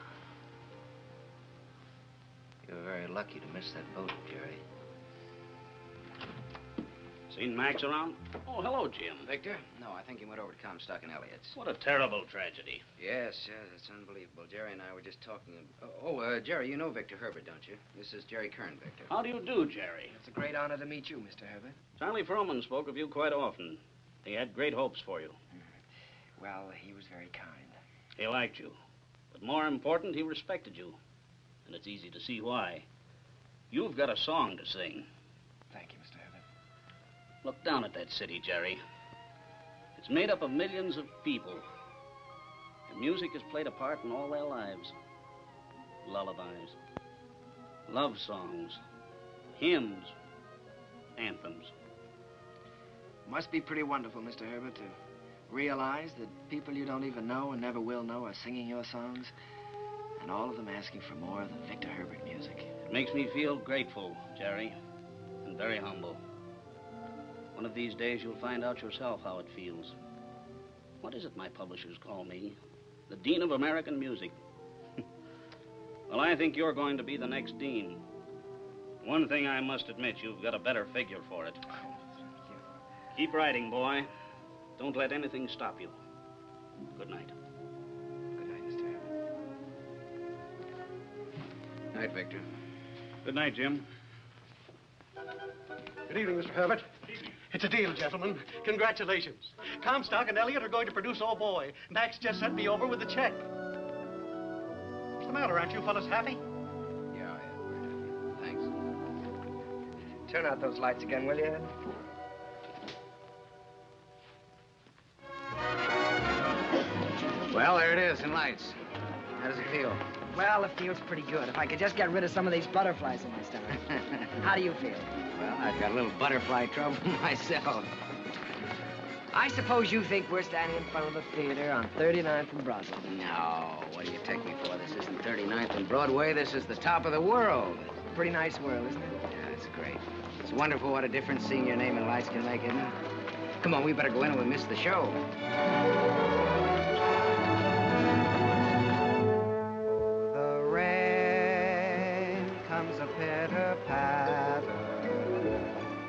You were very lucky to miss that boat, Jerry. Seen Max around? Oh, hello, Jim. Victor? No, I think he went over to Comstock and Elliott's. What a terrible tragedy. Yes, it's unbelievable. Jerry and I were just talking. Jerry, you know Victor Herbert, don't you? This is Jerry Kern, Victor. How do you do, Jerry? It's a great honor to meet you, Mr. Herbert. Charlie Frohman spoke of you quite often. He had great hopes for you. Well, he was very kind. He liked you. But more important, he respected you. And it's easy to see why. You've got a song to sing. Thank you, Mr. Herbert. Look down at that city, Jerry. It's made up of millions of people. And music has played a part in all their lives. Lullabies, love songs, hymns, anthems. Must be pretty wonderful, Mr. Herbert, to realize that people you don't even know and never will know are singing your songs, and all of them asking for more of the Victor Herbert music. It makes me feel grateful, Jerry, and very humble. One of these days, you'll find out yourself how it feels. What is it my publishers call me? The Dean of American Music. Well, I think you're going to be the next dean. One thing I must admit, you've got a better figure for it. Oh, thank you. Keep writing, boy. Don't let anything stop you. Good night. Good night, Mr. Herbert. Night, Victor. Good night, Jim. Good evening, Mr. Herbert. It's a deal, gentlemen. Congratulations. Comstock and Elliott are going to produce Oh Boy. Max just sent me over with the check. What's the matter? Aren't you fellas happy? Yeah, we're happy. Thanks. Turn out those lights again, will you, Ed? Well, there it is in lights. How does it feel? Well, it feels pretty good. If I could just get rid of some of these butterflies in my stomach. How do you feel? Well, I've got a little butterfly trouble myself. I suppose you think we're standing in front of the theater on 39th and Broadway. No, what do you take me for? This isn't 39th and Broadway. This is the top of the world. Pretty nice world, isn't it? Yeah, it's great. It's wonderful what a difference seeing your name in lights can make, isn't it? Come on, we better go in or we'll miss the show. The rain comes a pitter-patter,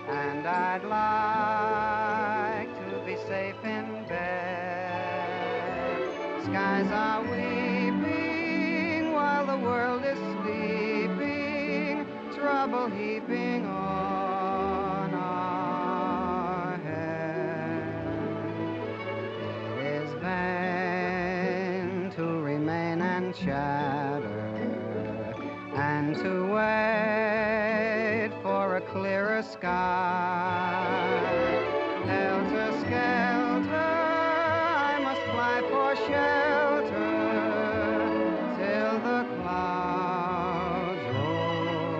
and I'd like to be safe in bed. Skies are weeping while the world is sleeping, trouble heaping on our head. It is vain to remain and chatter, and to wait for a clearer sky. Helter-skelter, I must fly for shelter till the clouds roll by.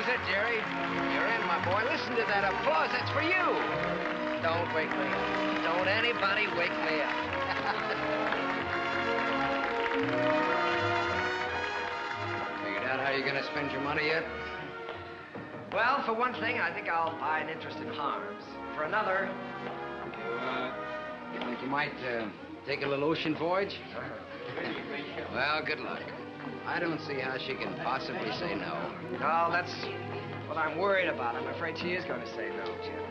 it, Jerry. You're in, my boy. Listen to that applause. That's for you. Don't wake me up. Don't anybody wake me up. Figured out how you're going to spend your money yet? Well, for one thing, I think I'll buy an interest in Harms. For another... You think you might take a little ocean voyage? Well, good luck. I don't see how she can possibly say no. No, that's what I'm worried about. I'm afraid she is going to say no, Jim.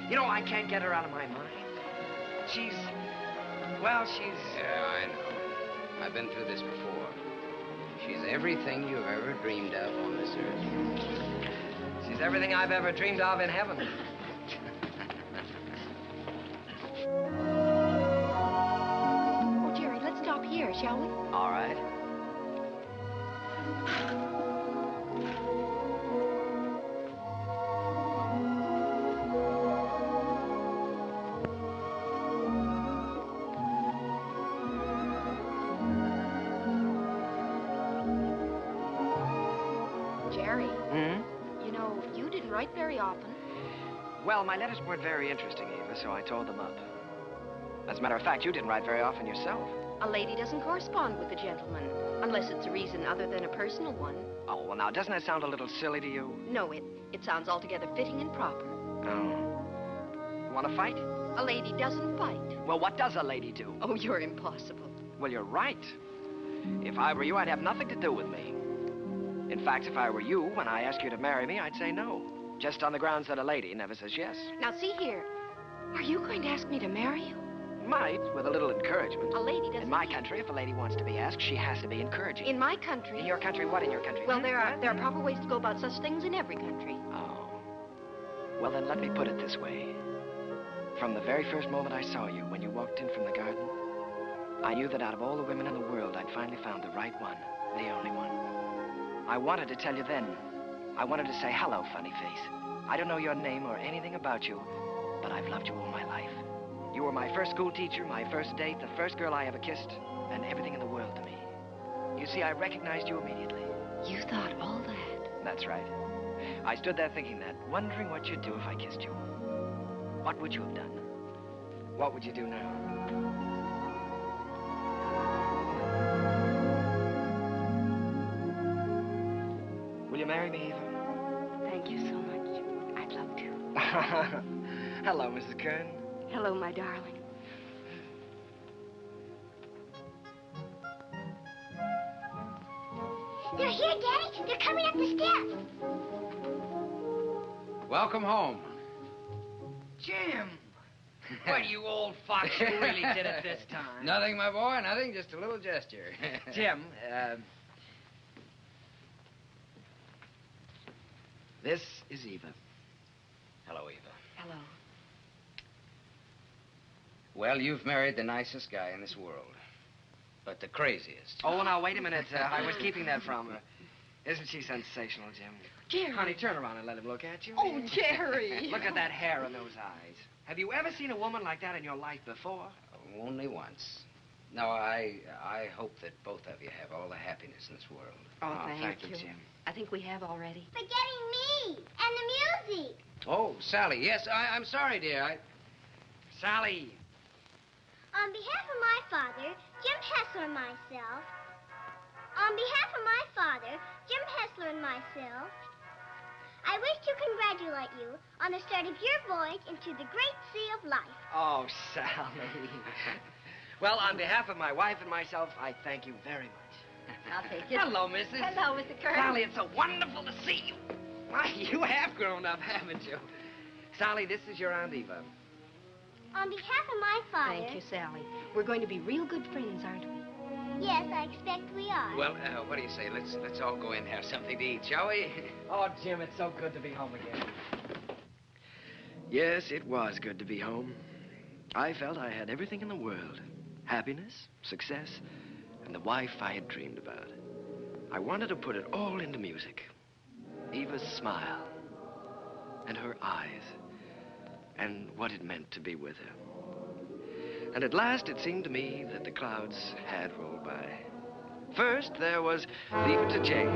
You know, I can't get her out of my mind. She's... Yeah, I know. I've been through this before. She's everything you've ever dreamed of on this earth. She's everything I've ever dreamed of in heaven. Oh, Jerry, let's stop here, shall we? All right. Jerry. You know, you didn't write very often. Well, my letters weren't very interesting, Eva, so I tore them up. As a matter of fact, you didn't write very often yourself. A lady doesn't correspond with a gentleman, unless it's a reason other than a personal one. Oh, well, now, doesn't that sound a little silly to you? No, it sounds altogether fitting and proper. Oh. Want to fight? A lady doesn't fight. Well, what does a lady do? Oh, you're impossible. Well, you're right. If I were you, I'd have nothing to do with me. In fact, if I were you, when I ask you to marry me, I'd say no. Just on the grounds that a lady never says yes. Now, see here. Are you going to ask me to marry you? Might, with a little encouragement. A lady doesn't... In my country, if a lady wants to be asked, she has to be encouraging. In my country... In your country? What in your country? Well, there are proper ways to go about such things in every country. Oh. Well, then let me put it this way. From the very first moment I saw you, when you walked in from the garden, I knew that out of all the women in the world, I'd finally found the right one, the only one. I wanted to tell you then. I wanted to say, hello, funny face. I don't know your name or anything about you, but I've loved you all my life. You were my first school teacher, my first date, the first girl I ever kissed, and everything in the world to me. You see, I recognized you immediately. You thought all that? That's right. I stood there thinking that, wondering what you'd do if I kissed you. What would you have done? What would you do now? Will you marry me, Eva? Thank you so much. I'd love to. Hello, Mrs. Kern. Hello, my darling. They're here, Daddy. They're coming up the steps. Welcome home. Jim! What, you old fox, you really did it this time. Nothing, my boy, nothing, just a little gesture. Jim, this is Eva. Hello, Eva. Hello. Well, you've married the nicest guy in this world, but the craziest. Oh, now, wait a minute. I was keeping that from her. Isn't she sensational, Jim? Jerry. Honey, turn around and let him look at you. Oh, Jerry. Look at that hair and those eyes. Have you ever seen a woman like that in your life before? Only once. No, I hope that both of you have all the happiness in this world. Oh, thank you, Jim. I think we have already. Forgetting me and the music. Oh, Sally, yes, I'm sorry, dear. Sally. On behalf of my father, Jim Hessler, and myself. On behalf of my father, Jim Hessler, and myself, I wish to congratulate you on the start of your voyage into the great sea of life. Oh, Sally. Well, on behalf of my wife and myself, I thank you very much. I'll take it. Hello, Mrs. Hello, Mr. Kern. Sally, it's so wonderful to see you. Why, you have grown up, haven't you? Sally, this is your Aunt Eva. On behalf of my father... Thank you, Sally. We're going to be real good friends, aren't we? Yes, I expect we are. Well, what do you say? Let's all go in and have something to eat, shall we? Oh, Jim, it's so good to be home again. Yes, it was good to be home. I felt I had everything in the world. Happiness, success, and the wife I had dreamed about. I wanted to put it all into music. Eva's smile, and her eyes, and what it meant to be with her. And at last, it seemed to me that the clouds had rolled by. First, there was Leave It to Jane.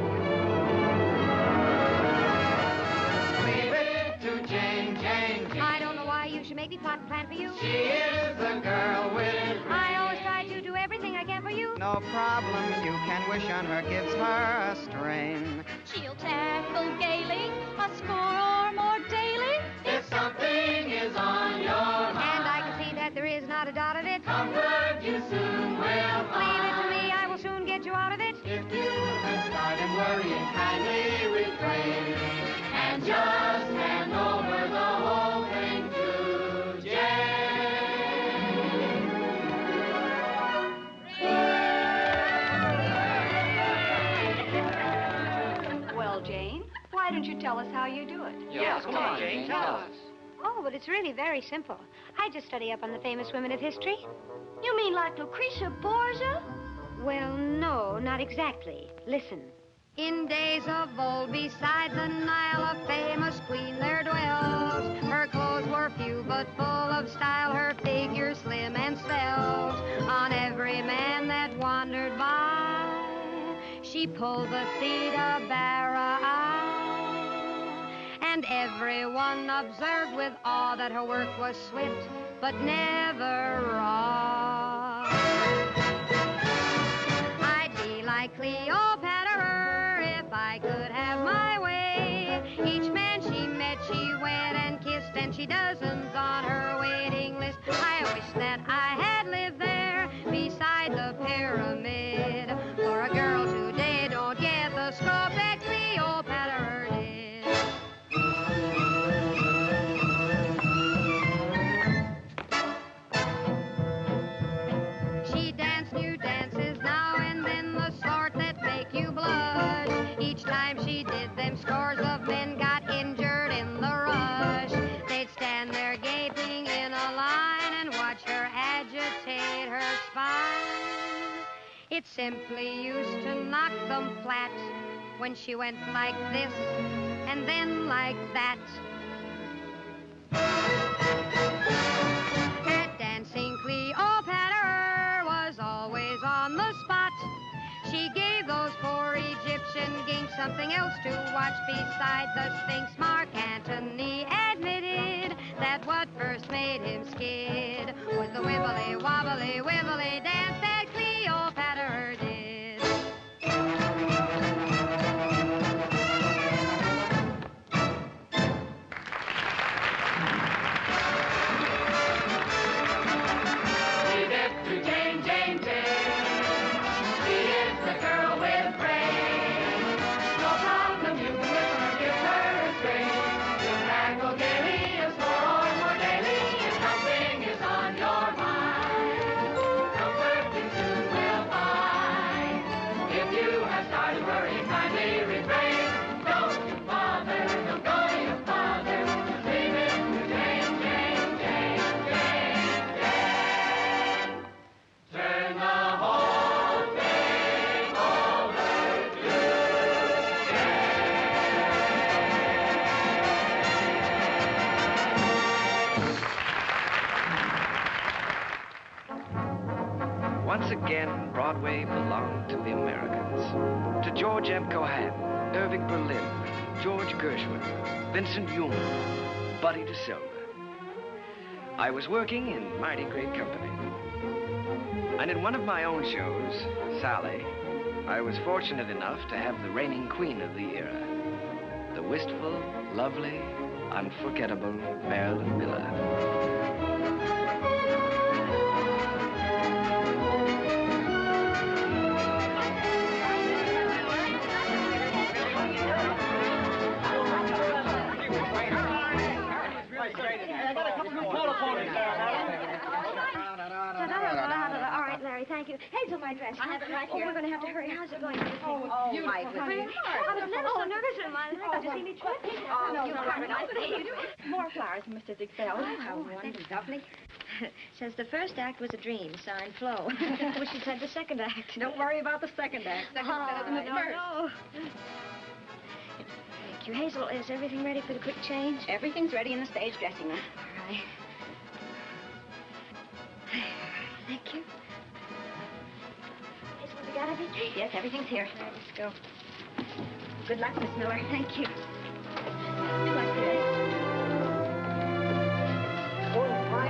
pot plant for you. She is the girl with dreams. I always try to do everything I can for you. No problem you can wish on her gives her a strain. She'll tackle gaily a score or more daily. If something is on your mind, And I can see that there is not a dot of it. comfort you soon will find. Leave it to me, I will soon get you out of it. If you have started worrying, kindly refrain and just hand over the whole thing to Well, Jane, why don't you tell us how you do it? Yes, come on, Jane, tell us. Oh, but it's really very simple. I just study up on the famous women of history. You mean like Lucretia Borgia? Well, no, not exactly. Listen. In days of old, beside the Nile, a famous queen there dwelt. Her clothes were few, but full of style, her figure slim and svelte. On every man that wandered by, she pulled the Theta Barai. And everyone observed with awe that her work was swift, but never raw. I'd be like Cleopatra if I could have my way. Each man she met, she wed and kissed, and she dozens on her waiting list. I wish that I had lived there beside the pyramid. For a girl today don't get the scope that Cleopatra did. She danced new dances now and then, the sort that make you blush. Each time she did them, scores of men got injured in the rush. They'd stand there gaping in a line and watch her agitate her spine. It simply used to knock them flat when she went like this and then like that. At dancing, Cleopatra was always on the spot. She gave those poor Egyptian ginks something else to watch beside the Sphinx. Mark Antony admitted that what first made him skid was the wibbly wobbly wibbly dance that Cleopatra did. Leave it to Jane, Jane, Jane. She is the girl with brains. No problem you can whip her, give her a string. You'll tackle gaily a score or more daily if something is on your mind. Comfort you soon will find. If you have started worrying, kindly refrain. Don't you bother, don't go to your father. Just leave it to Jane, Jane, Jane, Jane, Jane. Turn the whole thing over to Once again, Broadway belonged to the Americans. To George M. Cohan, Irving Berlin, George Gershwin, Vincent Yoon, Buddy DeSilva. I was working in mighty great company. And in one of my own shows, Sally, I was fortunate enough to have the reigning queen of the era, the wistful, lovely, unforgettable Marilyn Miller. All right, Larry, thank you. Hazel, my dress. I have it right here. We're going to have to hurry. How's it going? Oh, my goodness. I was never so nervous in my life. Did you see me trip? No, you no, are no, nice. More flowers from Mr. Dickfeld. Oh, how wonderful. Says the first act was a dream, signed Flo. Wish you'd said the second act. Don't worry about the second act. Second's better than the first. No. Thank you. Hazel, is everything ready for the quick change? Everything's ready in the stage dressing room. All right. Thank you. Hazel, have you got everything? Yes, everything's here. All right, let's go. Good luck, Miss Miller. Thank you. Good luck today. Oh, my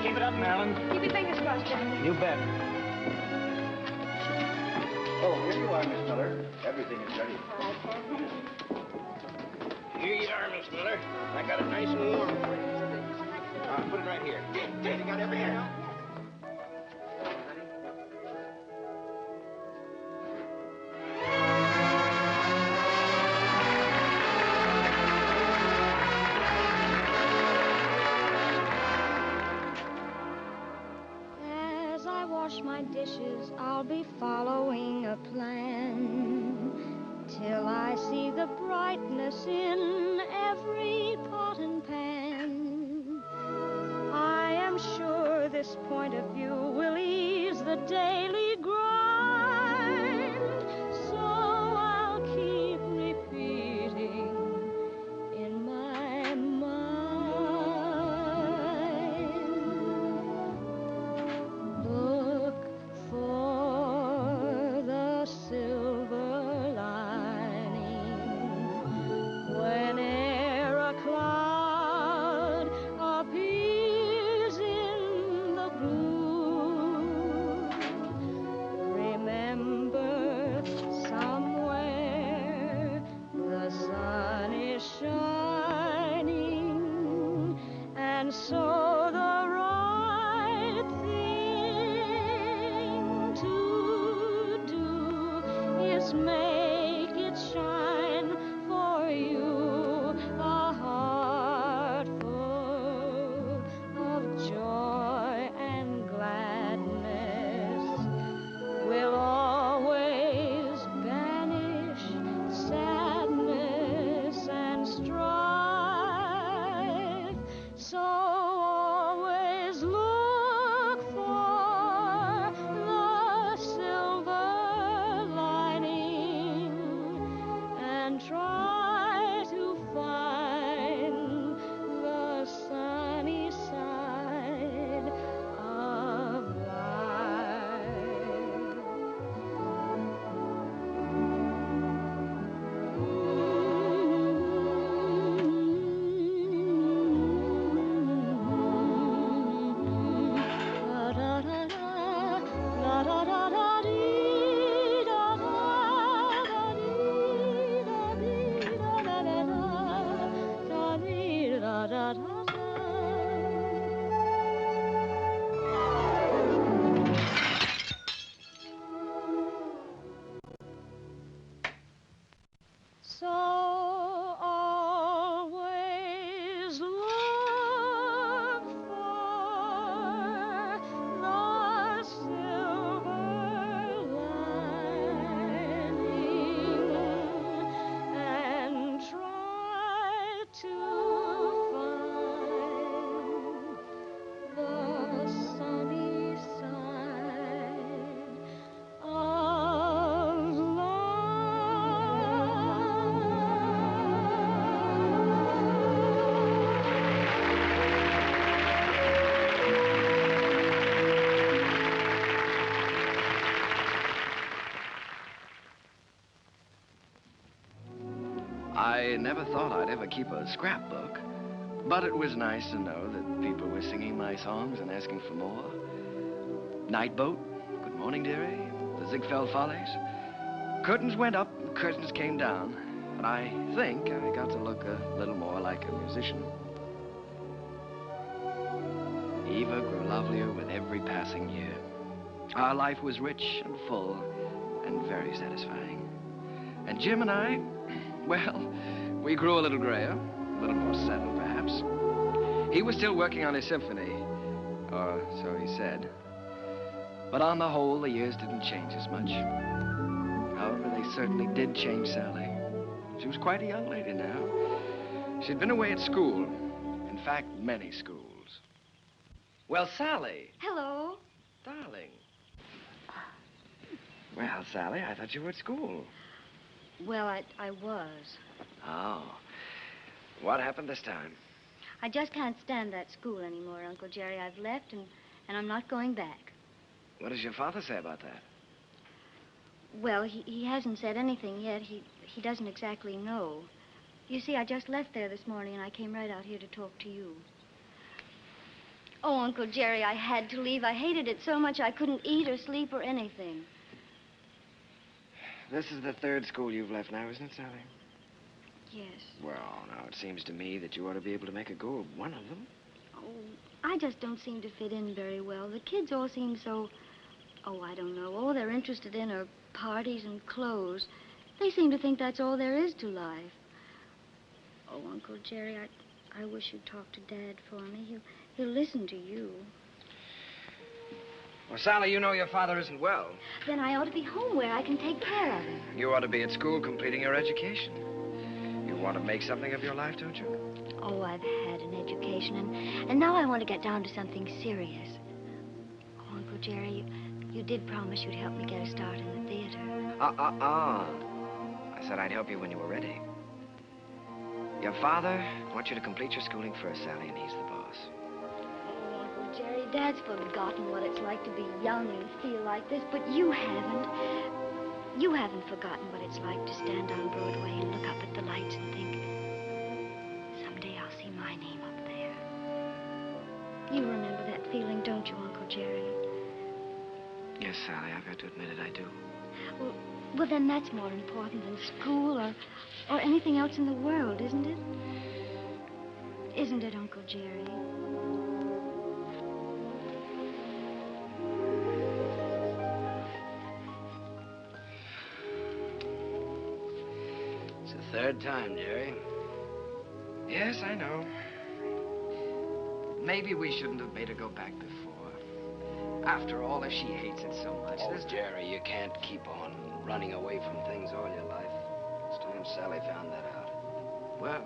Keep it up, Marilyn. Keep your fingers crossed, Jack. You bet. Oh, here you are, Miss Miller. Everything is ready. Here you are, Miss Miller. I got it nice and warm for you. Put it right here. You got everything else? As I wash my dishes, I'll be following a plan till I see the brightness in every pot and pan. I am sure this point of view will ease the daily grind, so I'll keep repeating in my mind. Look for the silver lining whene'er a cloud appears in the blue. Remember, somewhere the sun is shining, and so the right thing to do is make it shine for you. A heart full of joy and gladness will always banish sadness and strife. So always look for the silver lining and try to find the sunny side of So always look for the silver lining and try to find the sunny side of I never thought I'd ever keep a scrapbook, but it was nice to know that people were singing my songs and asking for more. Night Boat, Good Morning Dearie, the Ziegfeld Follies. Curtains went up, curtains came down, and I think I got to look a little more like a musician. Eva grew lovelier with every passing year. Our life was rich and full and very satisfying. And Jim and I, well, we grew a little grayer, a little more settled, perhaps. He was still working on his symphony, or so he said. But on the whole, the years didn't change as much. However, they certainly did change Sally. She was quite a young lady now. She'd been away at school. In fact, many schools. Well, Sally. Hello. Darling. Well, Sally, I thought you were at school. Well, I was. Oh. What happened this time? I just can't stand that school anymore, Uncle Jerry. I've left, and I'm not going back. What does your father say about that? Well, he hasn't said anything yet. He doesn't exactly know. You see, I just left there this morning, and I came right out here to talk to you. Oh, Uncle Jerry, I had to leave. I hated it so much I couldn't eat or sleep or anything. This is the third school you've left now, isn't it, Sally? Yes. Well, now, it seems to me that you ought to be able to make a go of one of them. Oh, I just don't seem to fit in very well. The kids all seem so... Oh, I don't know. All they're interested in are parties and clothes. They seem to think that's all there is to life. Oh, Uncle Jerry, I wish you'd talk to Dad for me. He'll listen to you. Well, Sally, you know your father isn't well. Then I ought to be home where I can take care of him. You ought to be at school completing your education. You want to make something of your life, don't you? Oh, I've had an education, and now I want to get down to something serious. Oh, Uncle Jerry, you did promise you'd help me get a start in the theater. I said I'd help you when you were ready. Your father wants you to complete your schooling first, Sally, and he's the boss. Oh, Uncle Jerry, Dad's forgotten what it's like to be young and feel like this, but you haven't. You haven't forgotten what it's like to stand on Broadway and look up at the lights and think, someday I'll see my name up there. You remember that feeling, don't you, Uncle Jerry? Yes, Sally, I've got to admit it, I do. Well, then that's more important than school or anything else in the world, isn't it? Isn't it, Uncle Jerry? It's the third time, Jerry. Yes, I know. Maybe we shouldn't have made her go back before. After all, if she hates it so much. Oh, Jerry, you can't keep on running away from things all your life. It's time Sally found that out. Well,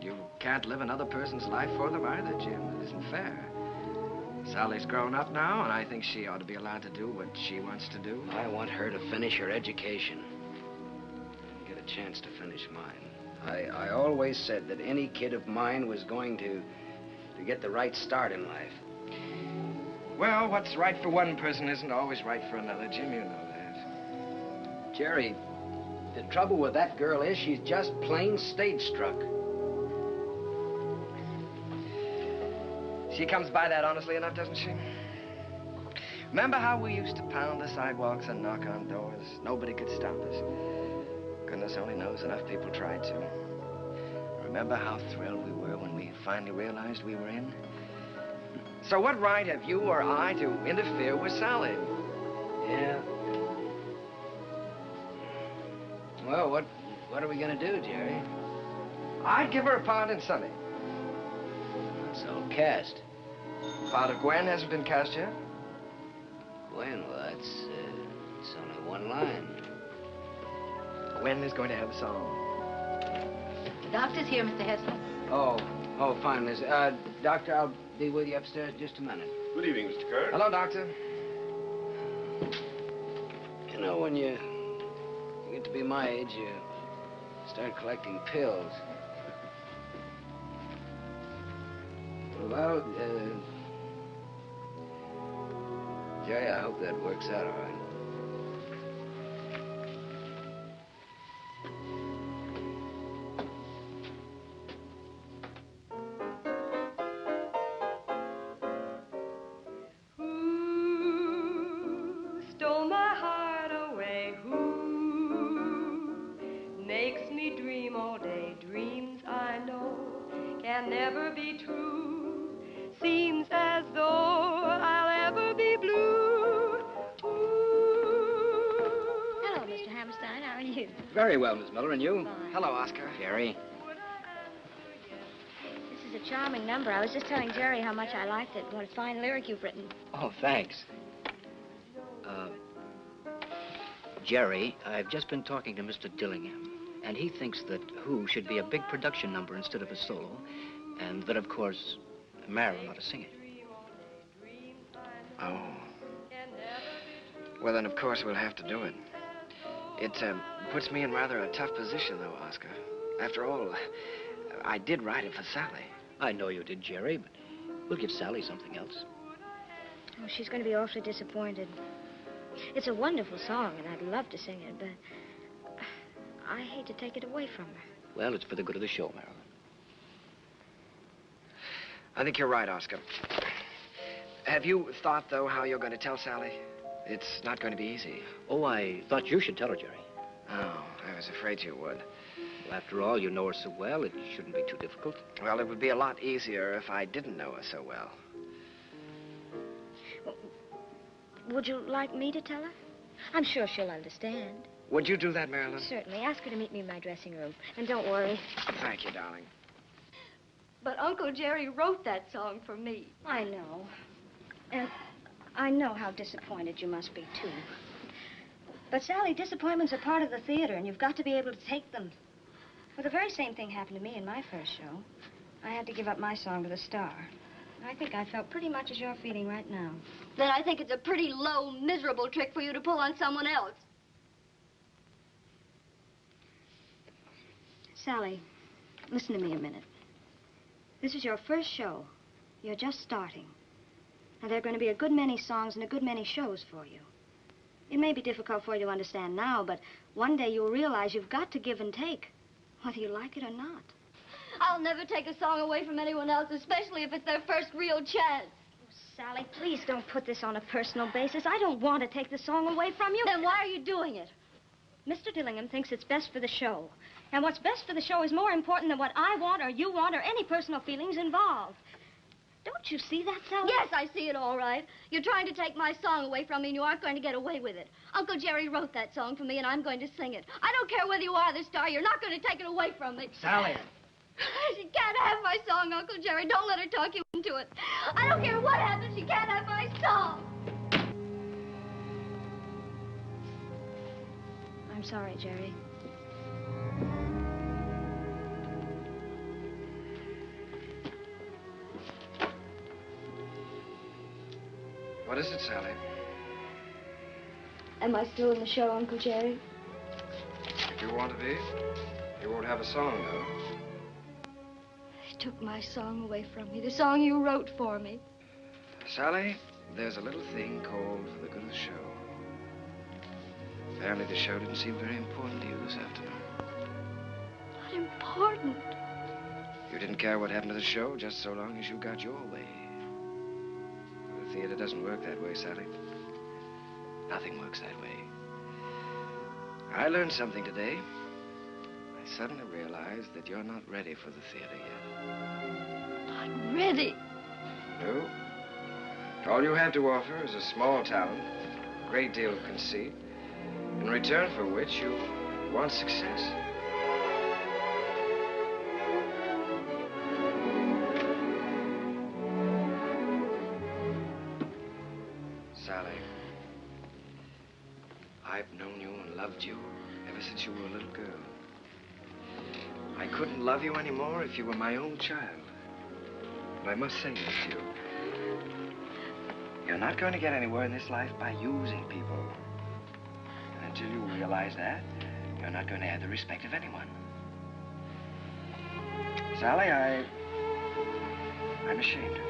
you can't live another person's life for them either, Jim. It isn't fair. Sally's grown up now, and I think she ought to be allowed to do what she wants to do. I want her to finish her education and get a chance to finish mine. I always said that any kid of mine was going to get the right start in life. Well, what's right for one person isn't always right for another, Jim. You know that. Jerry, the trouble with that girl is she's just plain stage-struck. She comes by that honestly enough, doesn't she? Remember how we used to pound the sidewalks and knock on doors? Nobody could stop us. Goodness only knows enough people tried to. Remember how thrilled we were when we finally realized we were in? So what right have you or I to interfere with Sally? Yeah. Well, what are we gonna do, Jerry? I'd give her a part in Sunny. So cast. Part of Gwen hasn't been cast yet? Gwen, well, it's only one line. Gwen is going to have a song. The doctor's here, Mr. Hessler. Oh, fine, Miss. Doctor, I'll be with you upstairs in just a minute. Good evening, Mr. Kern. Hello, Doctor. You know, when you get to be my age, you start collecting pills. Well, Jerry, I hope that works out all right. Stole my heart away, who makes me dream all day, dreams I know can never be true, seems as though I'll ever be blue. Hello, Mr. Hammerstein, how are you? Very well, Miss Miller, and you? Fine. Hello, Oscar. Jerry. This is a charming number. I was just telling Jerry how much I liked it. What a fine lyric you've written. Oh, thanks. Jerry, I've just been talking to Mr. Dillingham, and he thinks that Who should be a big production number instead of a solo, and that, of course, Marilyn ought to sing it. Oh. Well, then, of course, we'll have to do it. It puts me in rather a tough position, though, Oscar. After all, I did write it for Sally. I know you did, Jerry, but we'll give Sally something else. Oh, she's going to be awfully disappointed. It's a wonderful song, and I'd love to sing it, but I hate to take it away from her. Well, it's for the good of the show, Marilyn. I think you're right, Oscar. Have you thought, though, how you're going to tell Sally? It's not going to be easy. Oh, I thought you should tell her, Jerry. Oh, I was afraid you would. Well, after all, you know her so well, it shouldn't be too difficult. Well, it would be a lot easier if I didn't know her so well. Would you like me to tell her? I'm sure she'll understand. Would you do that, Marilyn? Certainly. Ask her to meet me in my dressing room. And don't worry. Thank you, darling. But Uncle Jerry wrote that song for me. I know. And I know how disappointed you must be, too. But, Sally, disappointments are part of the theater, and you've got to be able to take them. Well, the very same thing happened to me in my first show. I had to give up my song to the star. I think I felt pretty much as you're feeling right now. Then I think it's a pretty low, miserable trick for you to pull on someone else. Sally, listen to me a minute. This is your first show. You're just starting. And there are going to be a good many songs and a good many shows for you. It may be difficult for you to understand now, but one day you'll realize you've got to give and take, whether you like it or not. I'll never take a song away from anyone else, especially if it's their first real chance. Oh, Sally, please don't put this on a personal basis. I don't want to take the song away from you. Then why are you doing it? Mr. Dillingham thinks it's best for the show. And what's best for the show is more important than what I want or you want or any personal feelings involved. Don't you see that, Sally? Yes, I see it all right. You're trying to take my song away from me, and you aren't going to get away with it. Uncle Jerry wrote that song for me, and I'm going to sing it. I don't care whether you are the star. You're not going to take it away from me. Sally. She can't have my song, Uncle Jerry. Don't let her talk you into it. I don't care what happens. She can't have my song. I'm sorry, Jerry. What is it, Sally? Am I still in the show, Uncle Jerry? If you want to be, you won't have a song, though. They took my song away from me, the song you wrote for me. Sally, there's a little thing called For the Good of the Show. Apparently the show didn't seem very important to you this afternoon. Not important. You didn't care what happened to the show just so long as you got your way. The theater doesn't work that way, Sally. Nothing works that way. I learned something today. I suddenly realized that you're not ready for the theater yet. Not ready. No. All you have to offer is a small talent, a great deal of conceit, in return for which you want success. Sally, I've known you and loved you ever since you were a little girl. I couldn't love you anymore if you were my own child. But I must say this to you. You're not going to get anywhere in this life by using people. And until you realize that, you're not going to have the respect of anyone. Sally, I'm ashamed of you.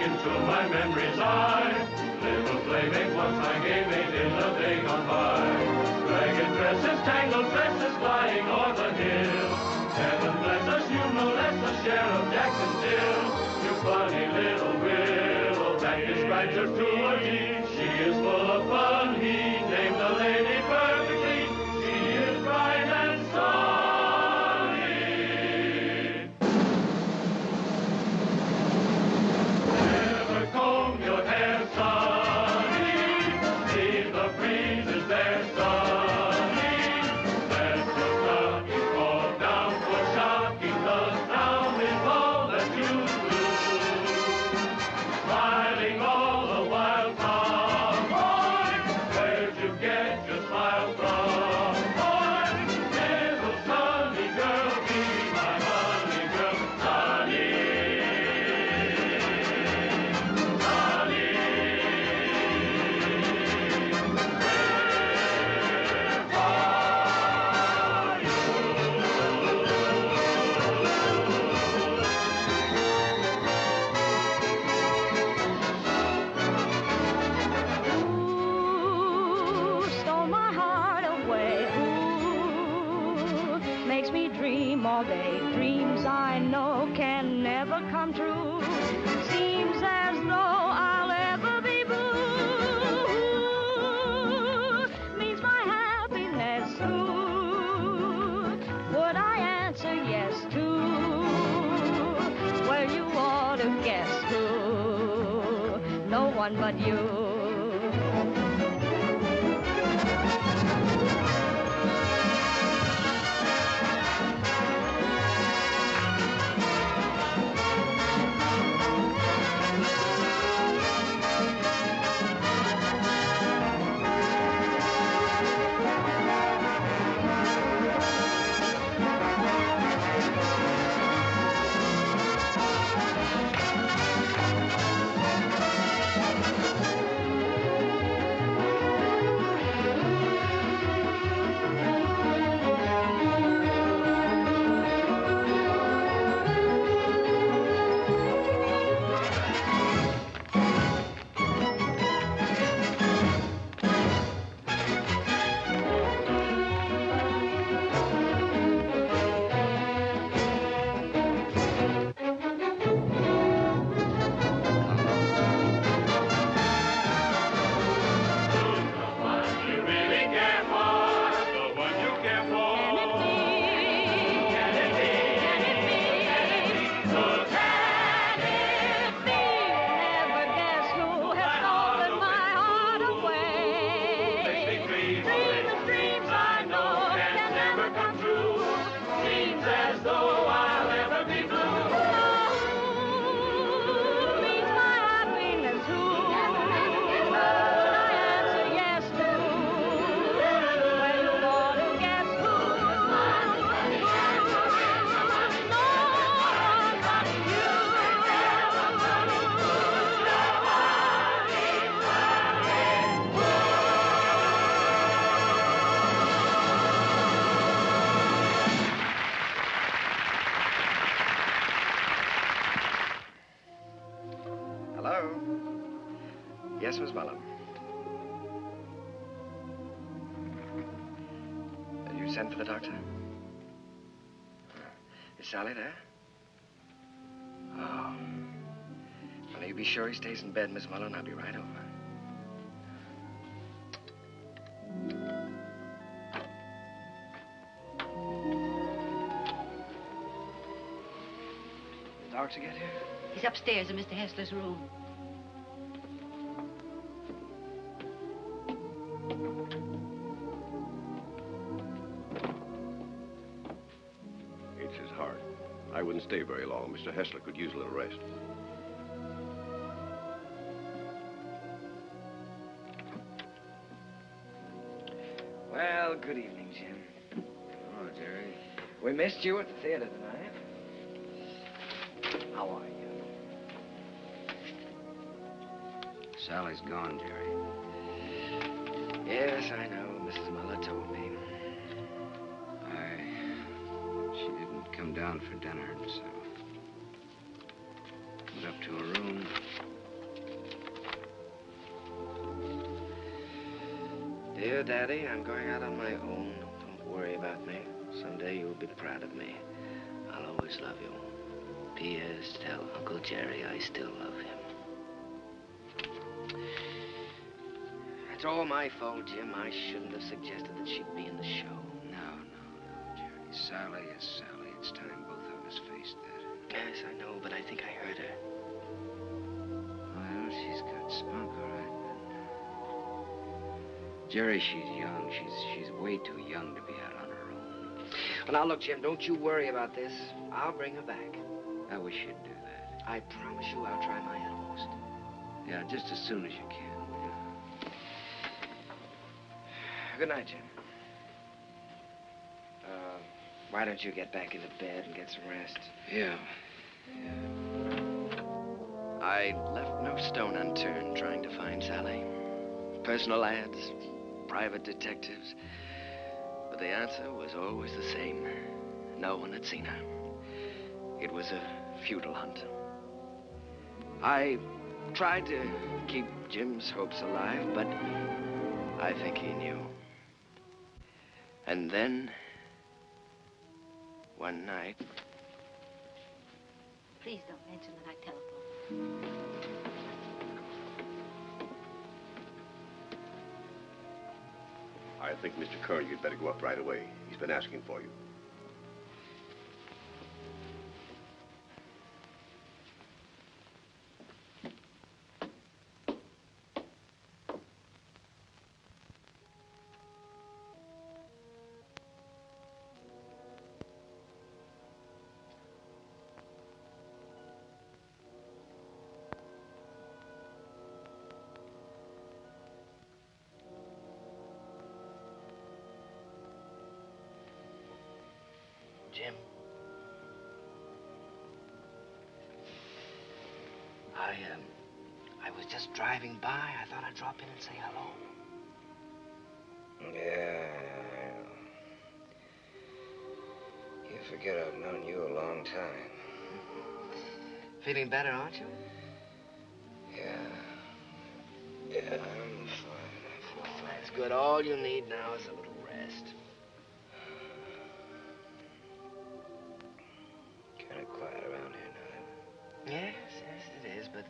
into my memory's eye. Little playmate once my game mate in the day gone by. Ragged dresses, tangled dresses, flying o'er the hill. Heaven bless us, you no less a share of Jacksonville. You funny little willow that describes her to a T. She is full of fun, he named the lady perfectly. She is bright and sunny. Never comb your hair, sonny. Leave the breezes there, sonny. Let your stockings fall down for shocking, 'cause now is all that you do. Smiling all the while, tomboy. Where'd you get your smile from, boy? Little sunny girl, be my honey girl, sunny. Ooh, stole my heart away. Ooh, makes me dream all day. Dreams I know can never come true. Seems as though I'll ever be blue. Means my happiness. Ooh, would I answer yes to? Well, you ought to guess who. No one but you. You really care for the one you care for. Can it be? Can it be? Can it be? So can it be? Never guess who has stolen my heart away. Makes me dream Dreams I know can never come true. Seems as though I'll ever be blue. means my happiness. Who would I answer yes to? Well, you ought to guess who. No one but Hello? Yes, Miss Mullum. You sent for the doctor? Is Sally there? Oh. Well, you be sure he stays in bed, Miss Mullum. I'll be right over. The doctor get here? He's upstairs in Mr. Hessler's room. It's his heart. I wouldn't stay very long. Mr. Hessler could use a little rest. Well, good evening, Jim. Oh, Jerry. We missed you at the theater tonight. How are you? Sally's gone, Jerry. Yes, I know. Mrs. Muller told me. She didn't come down for dinner, so went up to her room, Daddy. I'm going out on my own. Don't worry about me. Someday you'll be proud of me. I'll always love you. P.S. Tell Uncle Jerry I still love him. It's all my fault, Jim. I shouldn't have suggested that she'd be in the show. No, Jerry. Sally is Sally. It's time both of us faced that. Yes, I know, but I think I heard her. Well, she's got spunk, all right. Jerry, she's young. She's way too young to be out on her own. Well, now, look, Jim, don't you worry about this. I'll bring her back. I wish you'd do that. I promise you I'll try my utmost. Yeah, just as soon as you can. Good night, Jim. Why don't you get back into bed and get some rest? Yeah. I left no stone unturned trying to find Sally. Personal ads, private detectives. But the answer was always the same. No one had seen her. It was a futile hunt. I tried to keep Jim's hopes alive, but I think he knew. And then, one night... Please don't mention that I telephoned. I think, Mr. Kern, you'd better go up right away. He's been asking for you. Jim. I was just driving by. I thought I'd drop in and say hello. Yeah. You forget I've known you a long time. Feeling better, aren't you? Yeah, I'm fine. That's good. All you need now is a little rest. Kind of quiet around here now. Yes, it is, but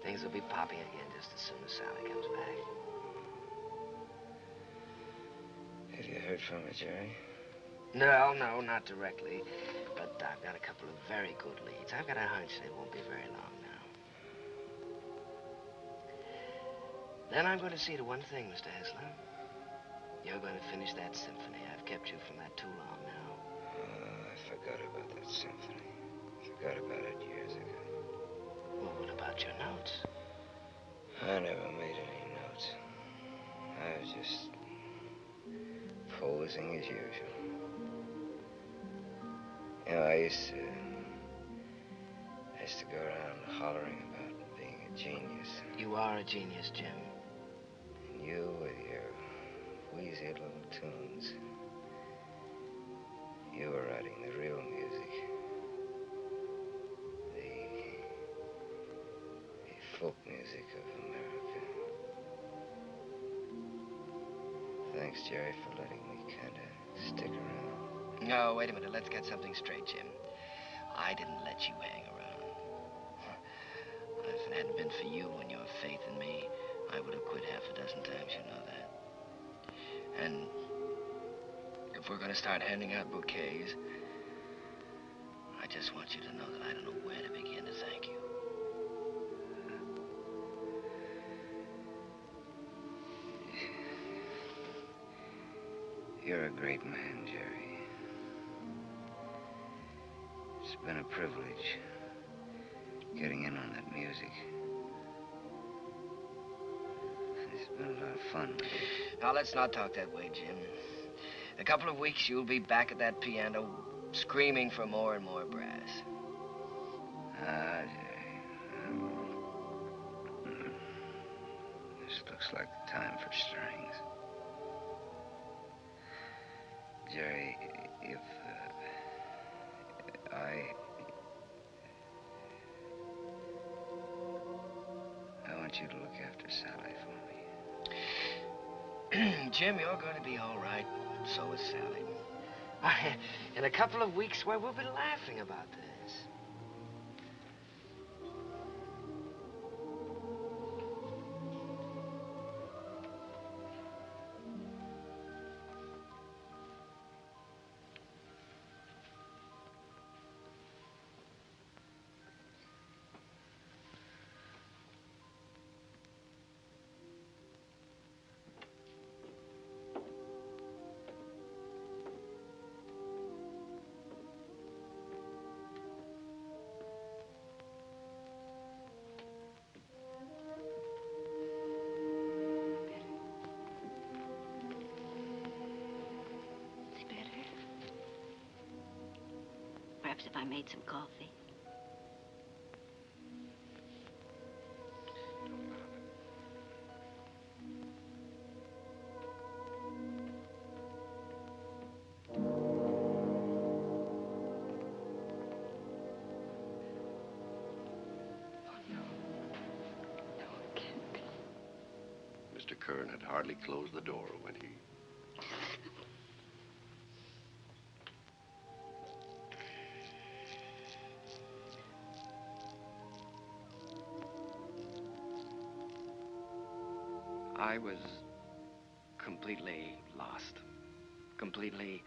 things will be popping again just as soon as Sally comes back. Have you heard from her, Jerry? No, not directly. But I've got a couple of very good leads. I've got a hunch they won't be very long now. Then I'm going to see to one thing, Mr. Hessler. You're going to finish that symphony. I've kept you from that too long now. I forgot about that symphony. Forgot about it years ago. Well, what about your notes? I never made any notes. I was just posing as usual. You know, I used to go around hollering about being a genius. You are a genius, Jim. And you with your wheezy little tunes. You were writing the real music. The folk music of America. Thanks, Jerry, for letting me kind of stick around. No, wait a minute. Let's get something straight, Jim. I didn't let you hang around. If it hadn't been for you and your faith in me, I would have quit half a dozen times, you know that. And if we're going to start handing out bouquets, I just want you to know that I don't know where to begin to thank you. You're a great man, Jerry. It's been a privilege getting in on that music. It's been a lot of fun with you. Now, let's not talk that way, Jim. In a couple of weeks, you'll be back at that piano screaming for more and more brass. Jerry. This looks like the time for strings. Jerry, if I want you to look after Sally for me. Jim, you're going to be all right. So is Sally. In a couple of weeks, why, we'll be laughing about this. Perhaps if I made some coffee. Mr. Kern had hardly closed the door when he... I was completely lost, completely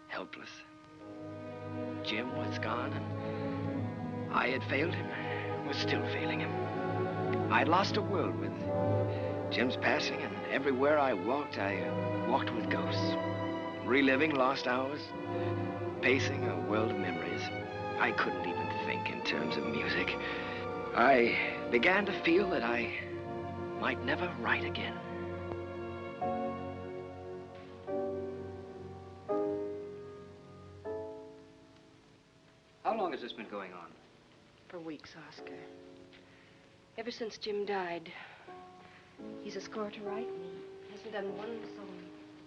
helpless. Jim was gone, and I had failed him, was still failing him. I'd lost a world with Jim's passing, and everywhere I walked with ghosts, reliving lost hours, pacing a world of memories. I couldn't even think in terms of music. I began to feel that I might never write again. How long has this been going on? For weeks, Oscar. Ever since Jim died. He's a score to write, and he hasn't done one song.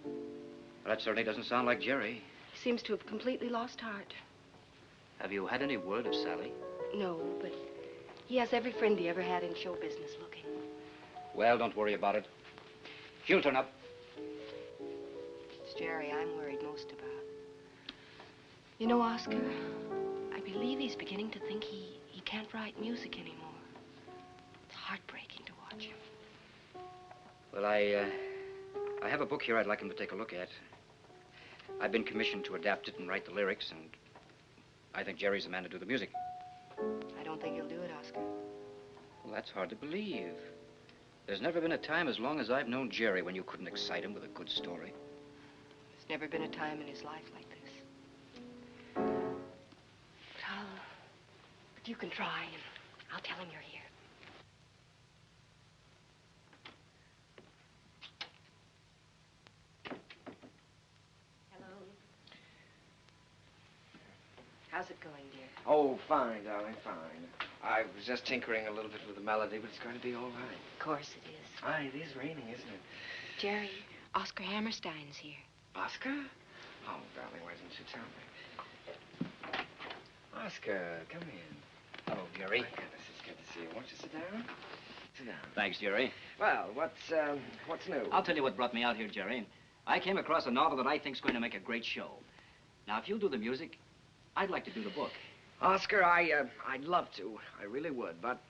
Well, that certainly doesn't sound like Jerry. He seems to have completely lost heart. Have you had any word of Sally? No, but he has every friend he ever had in show business looking. Well, don't worry about it. She'll turn up. It's Jerry I'm worried most about. You know, Oscar, I believe he's beginning to think he can't write music anymore. It's heartbreaking to watch him. Well, I have a book here I'd like him to take a look at. I've been commissioned to adapt it and write the lyrics, and I think Jerry's the man to do the music. I don't think he'll do it, Oscar. Well, that's hard to believe. There's never been a time as long as I've known Jerry when you couldn't excite him with a good story. There's never been a time in his life like this. But you can try, and I'll tell him you're here. Hello. How's it going, dear? Oh, fine, darling, fine. I was just tinkering a little bit with the melody, but it's going to be all right. Of course it is. Aye, it is raining, isn't it? Jerry, Oscar Hammerstein's here. Oscar? Oh, darling, why didn't you tell me? Oscar, come in. Hello, Jerry. My goodness, it's good to see you. Won't you sit down? Sit down. Thanks, Jerry. Well, what's new? I'll tell you what brought me out here, Jerry. I came across a novel that I think's going to make a great show. Now, if you'll do the music, I'd like to do the book. Oscar, I'd love to. I really would, but,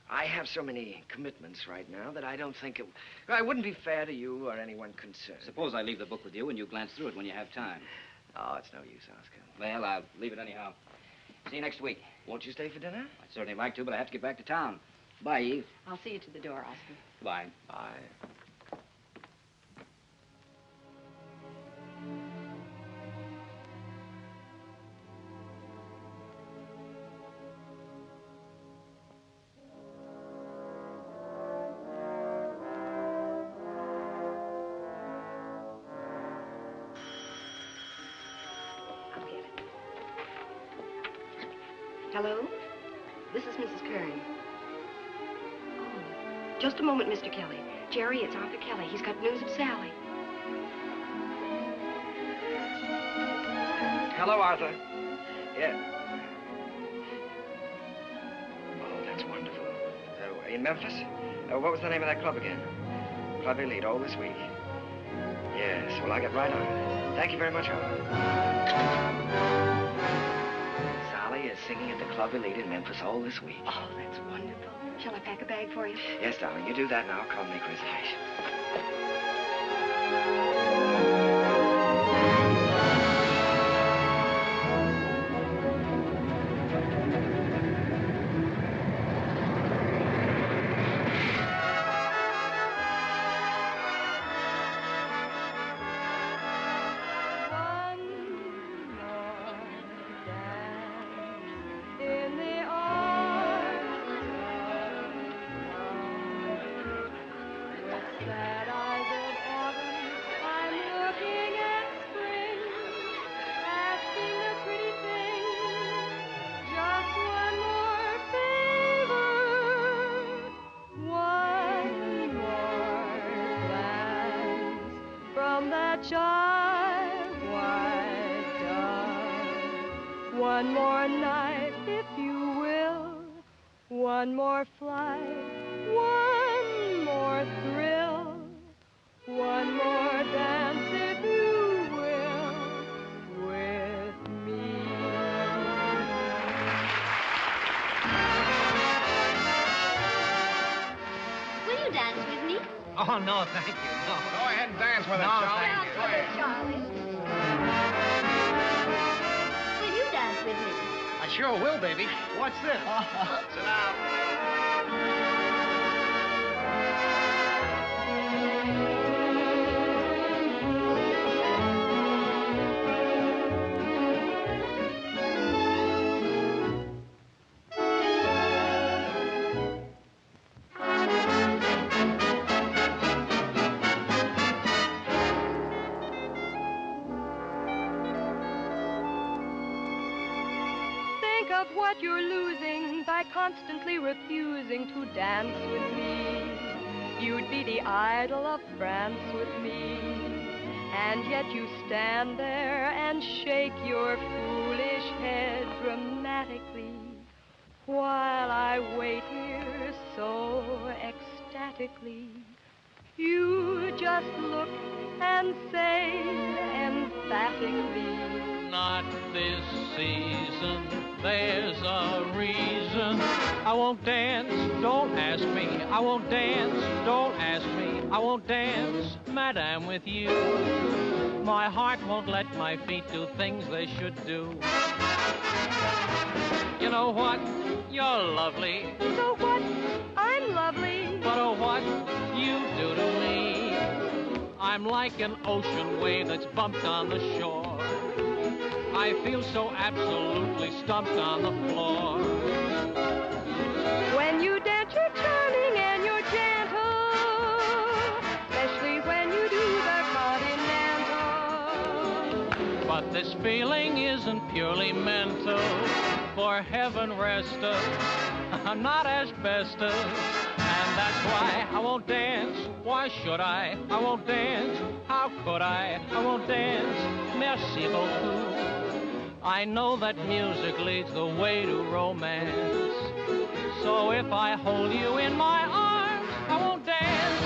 I have so many commitments right now that I don't think it wouldn't be fair to you or anyone concerned. Suppose I leave the book with you and you glance through it when you have time. Oh, it's no use, Oscar. Well, I'll leave it anyhow. See you next week. Won't you stay for dinner? I'd certainly like to, but I have to get back to town. Bye, Eve. I'll see you to the door, Oscar. Bye. Bye. Hello? This is Mrs. Kern. Oh, just a moment, Mr. Kelly. Jerry, it's Arthur Kelly. He's got news of Sally. Hello, Arthur. Yeah. Oh, that's wonderful. In Memphis? What was the name of that club again? Club Elite all this week. Yes, well, I'll get right on it. Thank you very much, Howard. Sally is singing at the Club Elite in Memphis all this week. Oh, that's wonderful. Shall I pack a bag for you? Yes, darling, you do that and I'll call and make reservations. One more night, if you will. One more flight, one more thrill. One more dance, if you will, with me. Will you dance with me? Oh, no, thank you. No. Go ahead and dance with us, No, Charlie. thank you. Go ahead. Charlie. Will you dance with me? I sure will, baby. What's this? Sit down. Think of what you're losing by constantly refusing to dance with me. You'd be the idol of France with me. And yet you stand there and shake your foolish head dramatically while I wait here so ecstatically. You just look and say emphatically, not this season, there's a reason. I won't dance, don't ask me. I won't dance, don't ask me. I won't dance, madame, with you. My heart won't let my feet do things they should do. You know what? You're lovely. So what? I'm lovely. But oh, what you do to me. I'm like an ocean wave that's bumped on the shore. I feel so absolutely stumped on the floor. When you dance, you're charming and you're gentle, especially when you do the continental. But this feeling isn't purely mental. For heaven rest us, not asbestos. And that's why I won't dance. Why should I? I won't dance. How could I? I won't dance. Merci beaucoup. I know that music leads the way to romance. So if I hold you in my arms, I won't dance.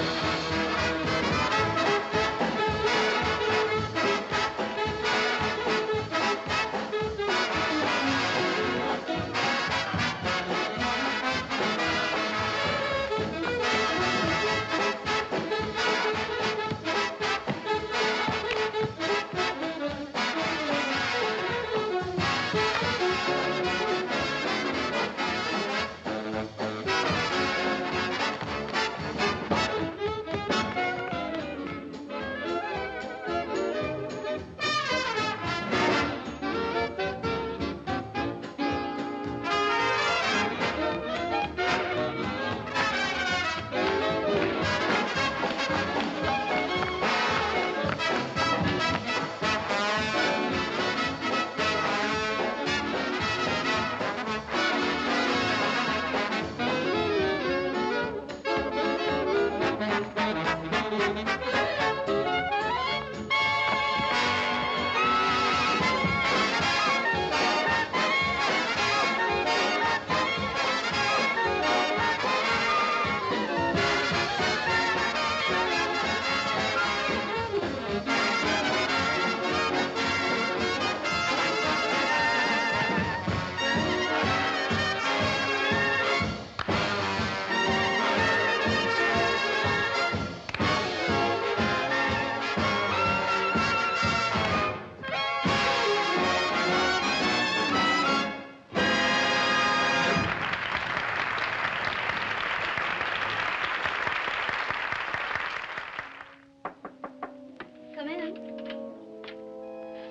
in.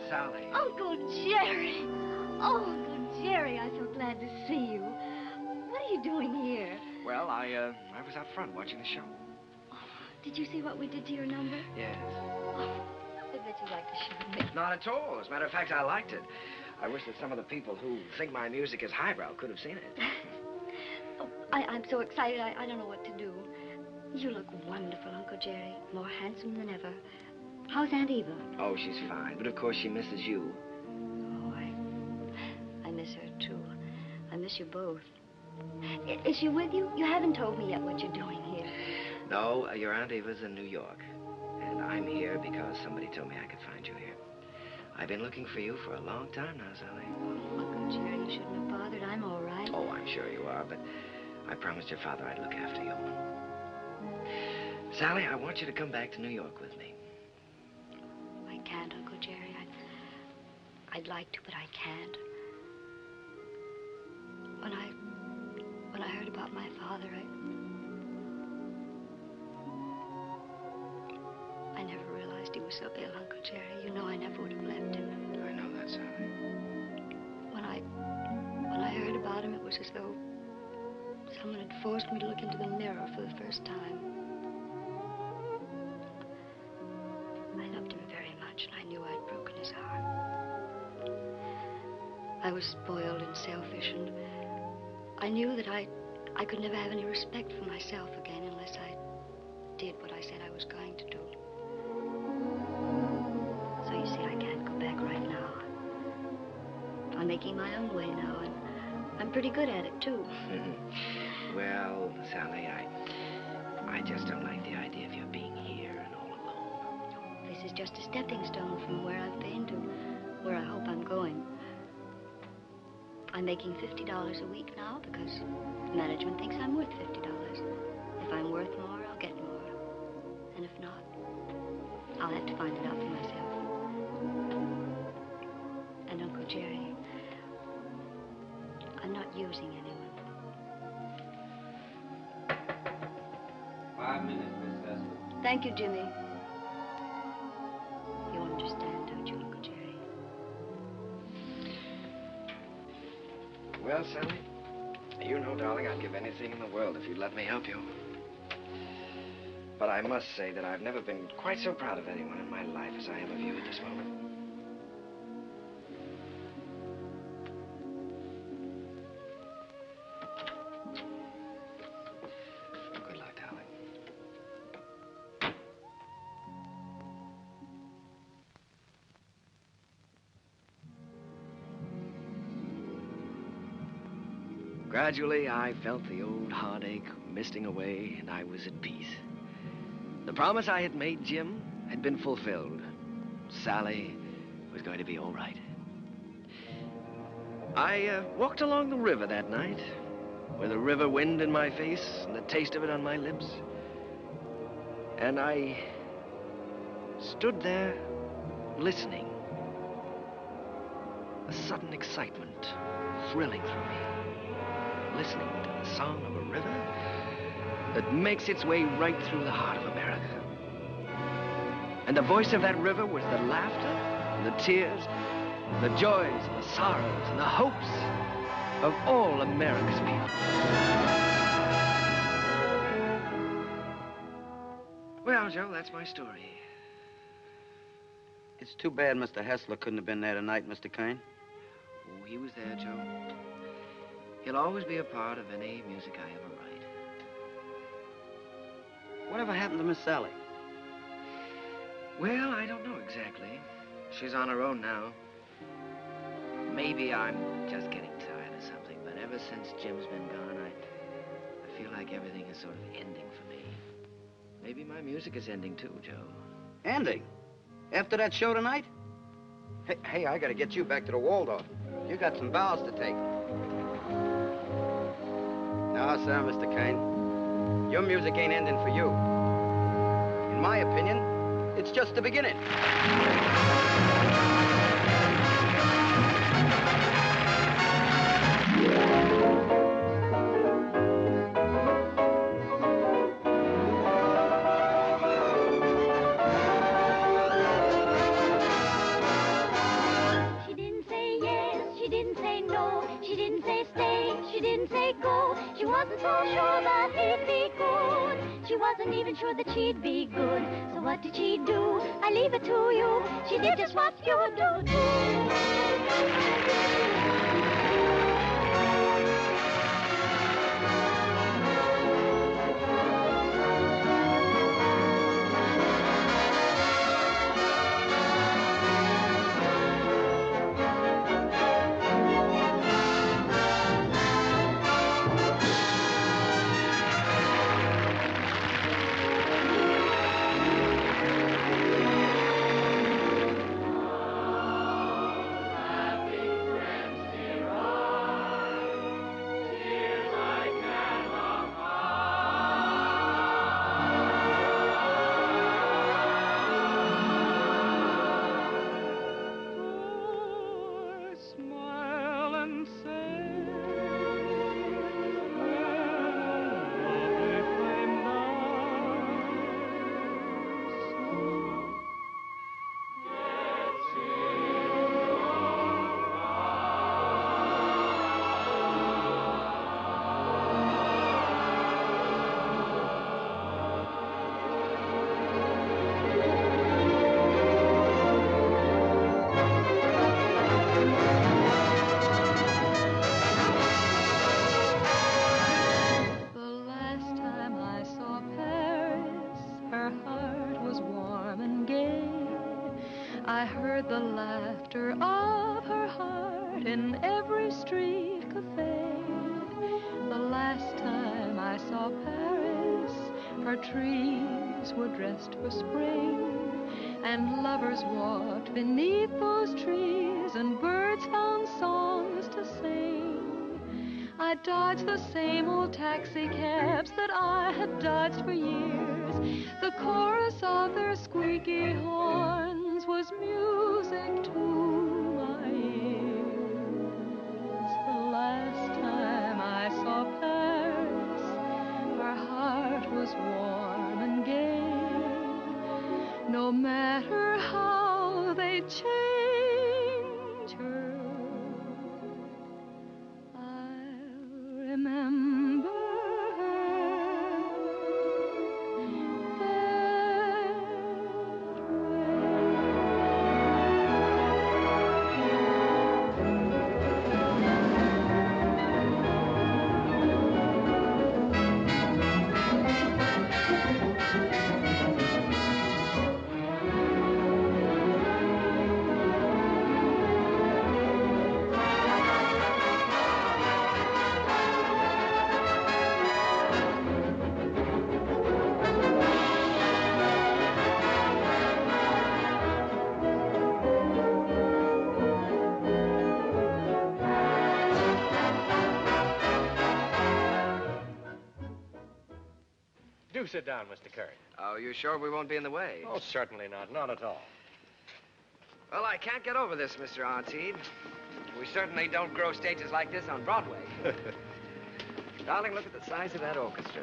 Sally. Uncle Jerry! Oh, Uncle Jerry, I'm so glad to see you. What are you doing here? Well, I was out front watching the show. Did you see what we did to your number? Yes. I bet you like the show. Not at all. As a matter of fact, I liked it. I wish that some of the people who think my music is highbrow could have seen it. I'm so excited, I don't know what to do. You look wonderful, Uncle Jerry. More handsome than ever. How's Aunt Eva? Oh, she's fine. But of course she misses you. Oh, I miss her, too. I miss you both. Is she with you? You haven't told me yet what you're doing here. No, your Aunt Eva's in New York. And I'm here because somebody told me I could find you here. I've been looking for you for a long time now, Sally. Oh, Uncle Jerry, you shouldn't have bothered. I'm all right. Oh, I'm sure you are, but I promised your father I'd look after you. Sally, I want you to come back to New York with me. I can't, Uncle Jerry. I'd like to, but I can't. When I heard about my father, I never realized he was so ill, Uncle Jerry. You know I never would have left him. I know that, Sally. When I heard about him, it was as though someone had forced me to look into the mirror for the first time. I loved him very much, and I knew I'd broken his heart. I was spoiled and selfish, and I knew that I could never have any respect for myself again unless I did what I said I was going to do. So you see, I can't go back right now. I'm making my own way now, and I'm pretty good at it, too. Well, Sally, I just don't like the idea of you being here and all alone. This is just a stepping stone from where I've been to where I hope I'm going. I'm making $50 a week now because management thinks I'm worth $50. If I'm worth more, I'll get more. And if not, I'll have to find it out for myself. And Uncle Jerry, I'm not using anyone. 5 minutes, Miss Hester. Thank you, Jimmy. You understand, don't you, Uncle Jerry? Well, Sally, you know, darling, I'd give anything in the world if you'd let me help you. But I must say that I've never been quite so proud of anyone in my life as I am of you at this moment. Good luck, darling. Gradually, I felt the old heartache misting away, and I was at peace. The promise I had made Jim had been fulfilled. Sally was going to be all right. I walked along the river that night, with the river wind in my face and the taste of it on my lips. And I stood there, listening. A sudden excitement thrilling through me. Listening to the song of a river that makes its way right through the heart of America. And the voice of that river was the laughter, and the tears, the joys, and the sorrows, and the hopes of all America's people. Well, Joe, that's my story. It's too bad Mr. Hessler couldn't have been there tonight, Mr. Kern. Oh, he was there, Joe. He'll always be a part of any music I ever write. Whatever happened to Miss Sally? Well, I don't know exactly. She's on her own now. Maybe I'm just getting tired or something, but ever since Jim's been gone, I feel like everything is sort of ending for me. Maybe my music is ending too, Joe. Ending? After that show tonight? Hey, I gotta get you back to the Waldorf. You got some bows to take. No, sir, Mr. Kern. Your music ain't ending for you. In my opinion, it's just the beginning. wasn't so sure that he'd be good. She wasn't even sure that she'd be good. So what did she do? I leave it to you. She did just what you do. I heard the laughter of her heart in every street cafe. The last time I saw Paris, her trees were dressed for spring, and lovers walked beneath those trees, and birds found songs to sing. I dodged the same old taxi cabs that I had dodged for years. The chorus of their squeaky horns was music to my ears. The last time I saw Paris, her heart was warm and gay. No matter how they change her, I'll remember Do sit down, Mr. Kern. Oh, you sure we won't be in the way? Oh, certainly not. Not at all. Well, I can't get over this, Mr. Artide. We certainly don't grow stages like this on Broadway. Darling, look at the size of that orchestra.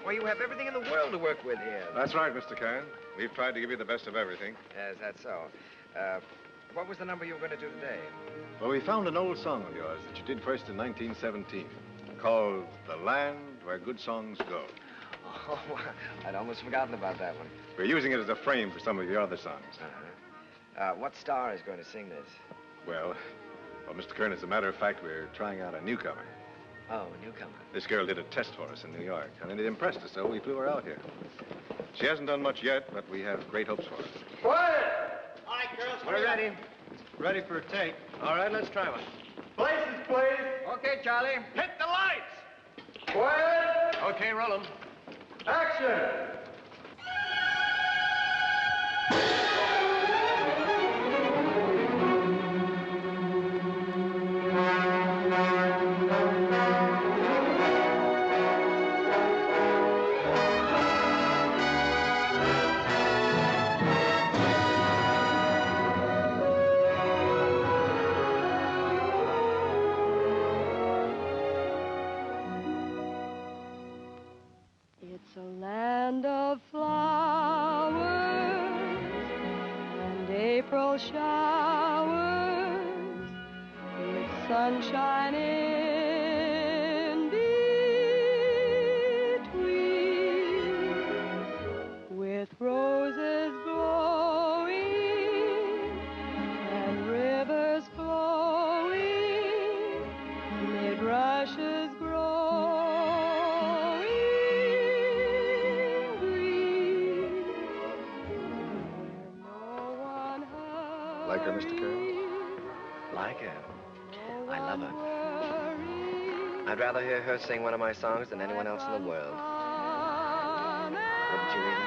Well, you have everything in the world to work with here. That's right, Mr. Kern. We've tried to give you the best of everything. Yes, that's so. What was the number you were going to do today? Well, we found an old song of yours that you did first in 1917, called The Land Where Good Songs Go. Oh, I'd almost forgotten about that one. We're using it as a frame for some of your other songs. What star is going to sing this? Well, Mr. Kern, as a matter of fact, we're trying out a newcomer. Oh, a newcomer. This girl did a test for us in New York, and it impressed us, so we flew her out here. She hasn't done much yet, but we have great hopes for her. Quiet! All right, girls, We're ready. Ready for a take. All right, let's try one. Places, please. Okay, Charlie. Hit the lights. Quiet! Okay, roll 'em. Action. It's a land of flowers and April showers with sunshine in between. Like her, Mr. Kern? Like her? I love her. I'd rather hear her sing one of my songs than anyone else in the world. Wouldn't you, Eva?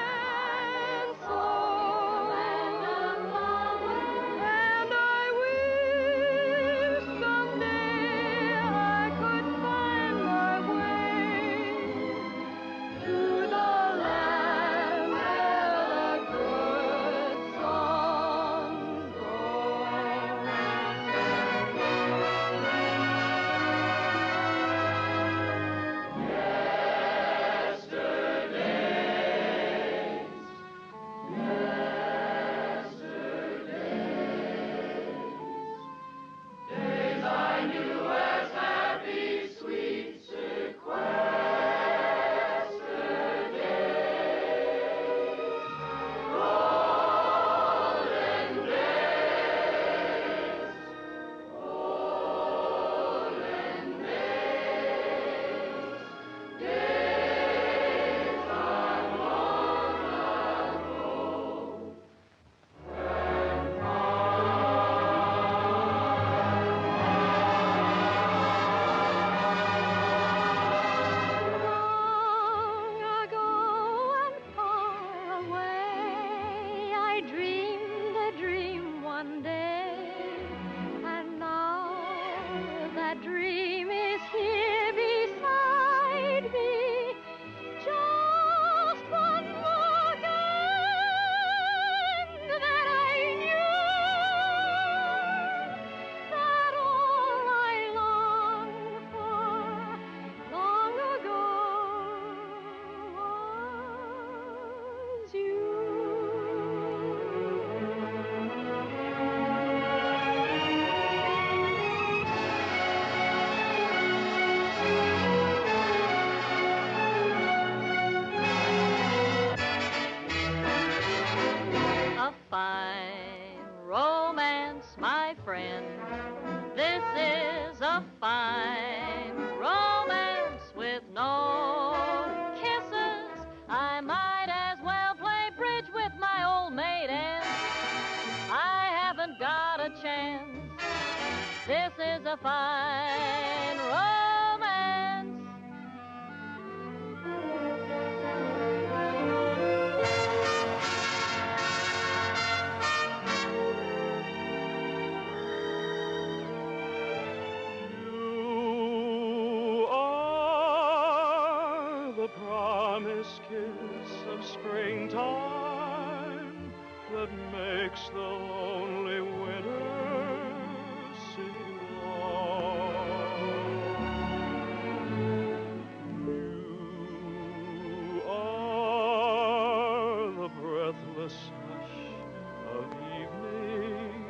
Fine romance. You are the promised kiss of springtime that makes the lonely winter sing long. You are the breathless hush of evening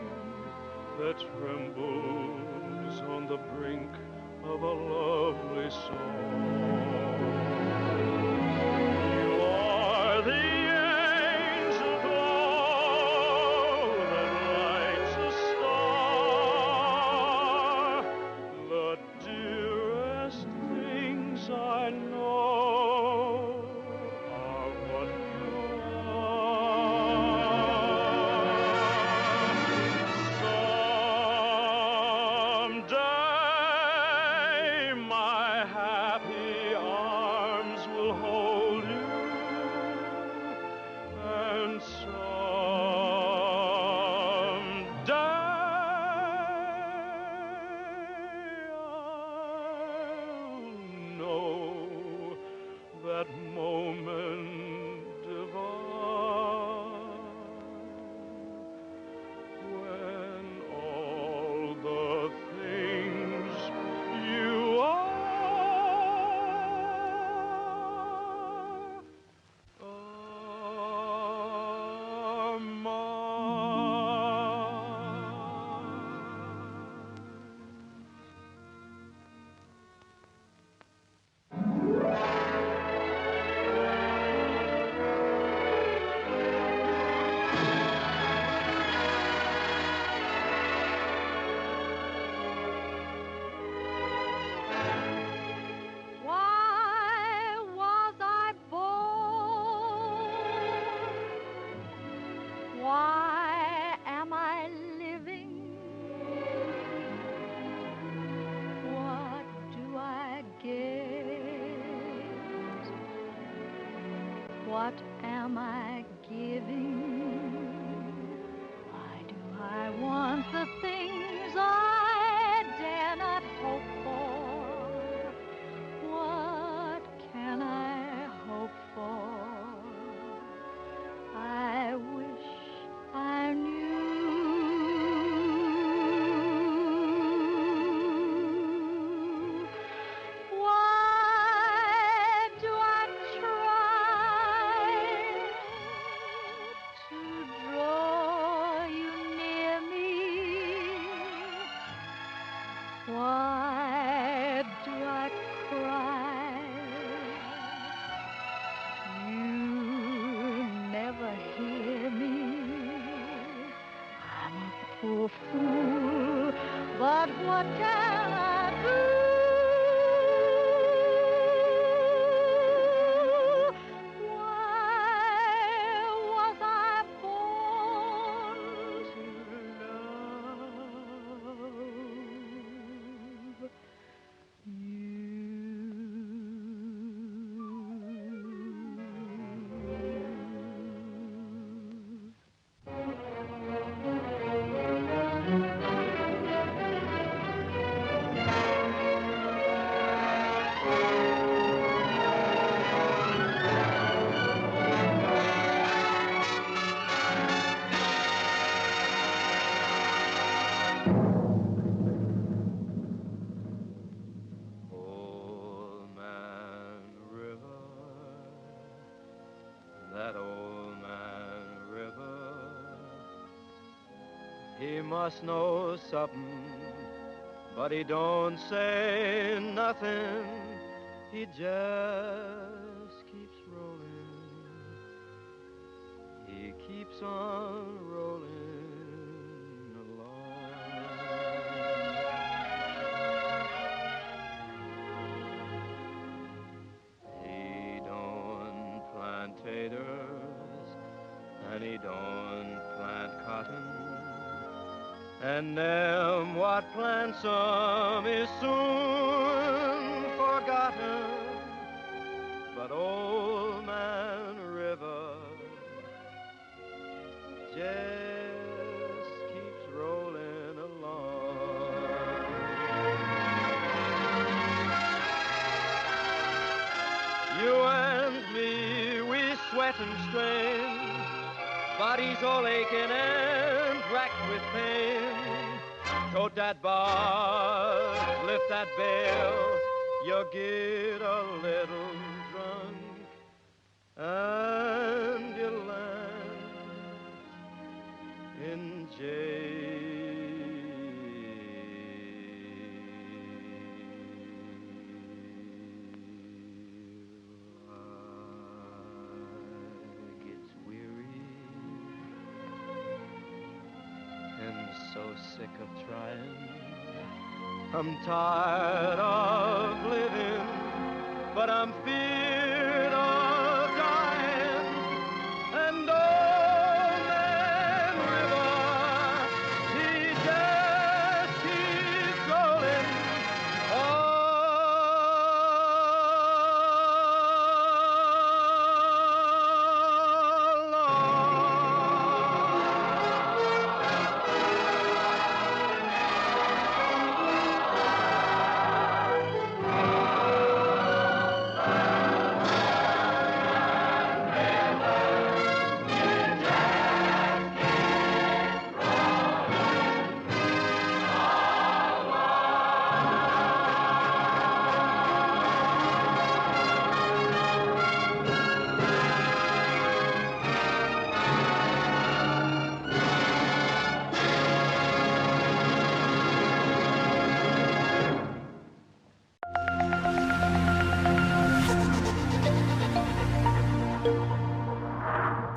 that trembles on the brink of a lovely song. You are the angel glow that lights a star. The dearest things I know are what you are. Someday my happy arms will hold you what am I giving? Why do I want the things I dare not hope for? What can I hope for? I wish I knew. Why do I try to draw you near me? Why do I cry? You never hear me. I'm a poor fool, but what can I do? Why was I born to love Old Man River, that old man River, he must know something, but he don't say nothing. He just keeps rolling. He keeps on rolling along. He don't plant taters, and he don't plant cotton, and them what plants 'em is soon forgotten. But Old Man River just keeps rolling along. You and me, we sweat and strain, bodies all aching and racked with pain. Tote that bar, lift that bell, you get a little drunk, and you land in jail. I gets weary and so sick of trying. I'm tired of living, but I'm feeling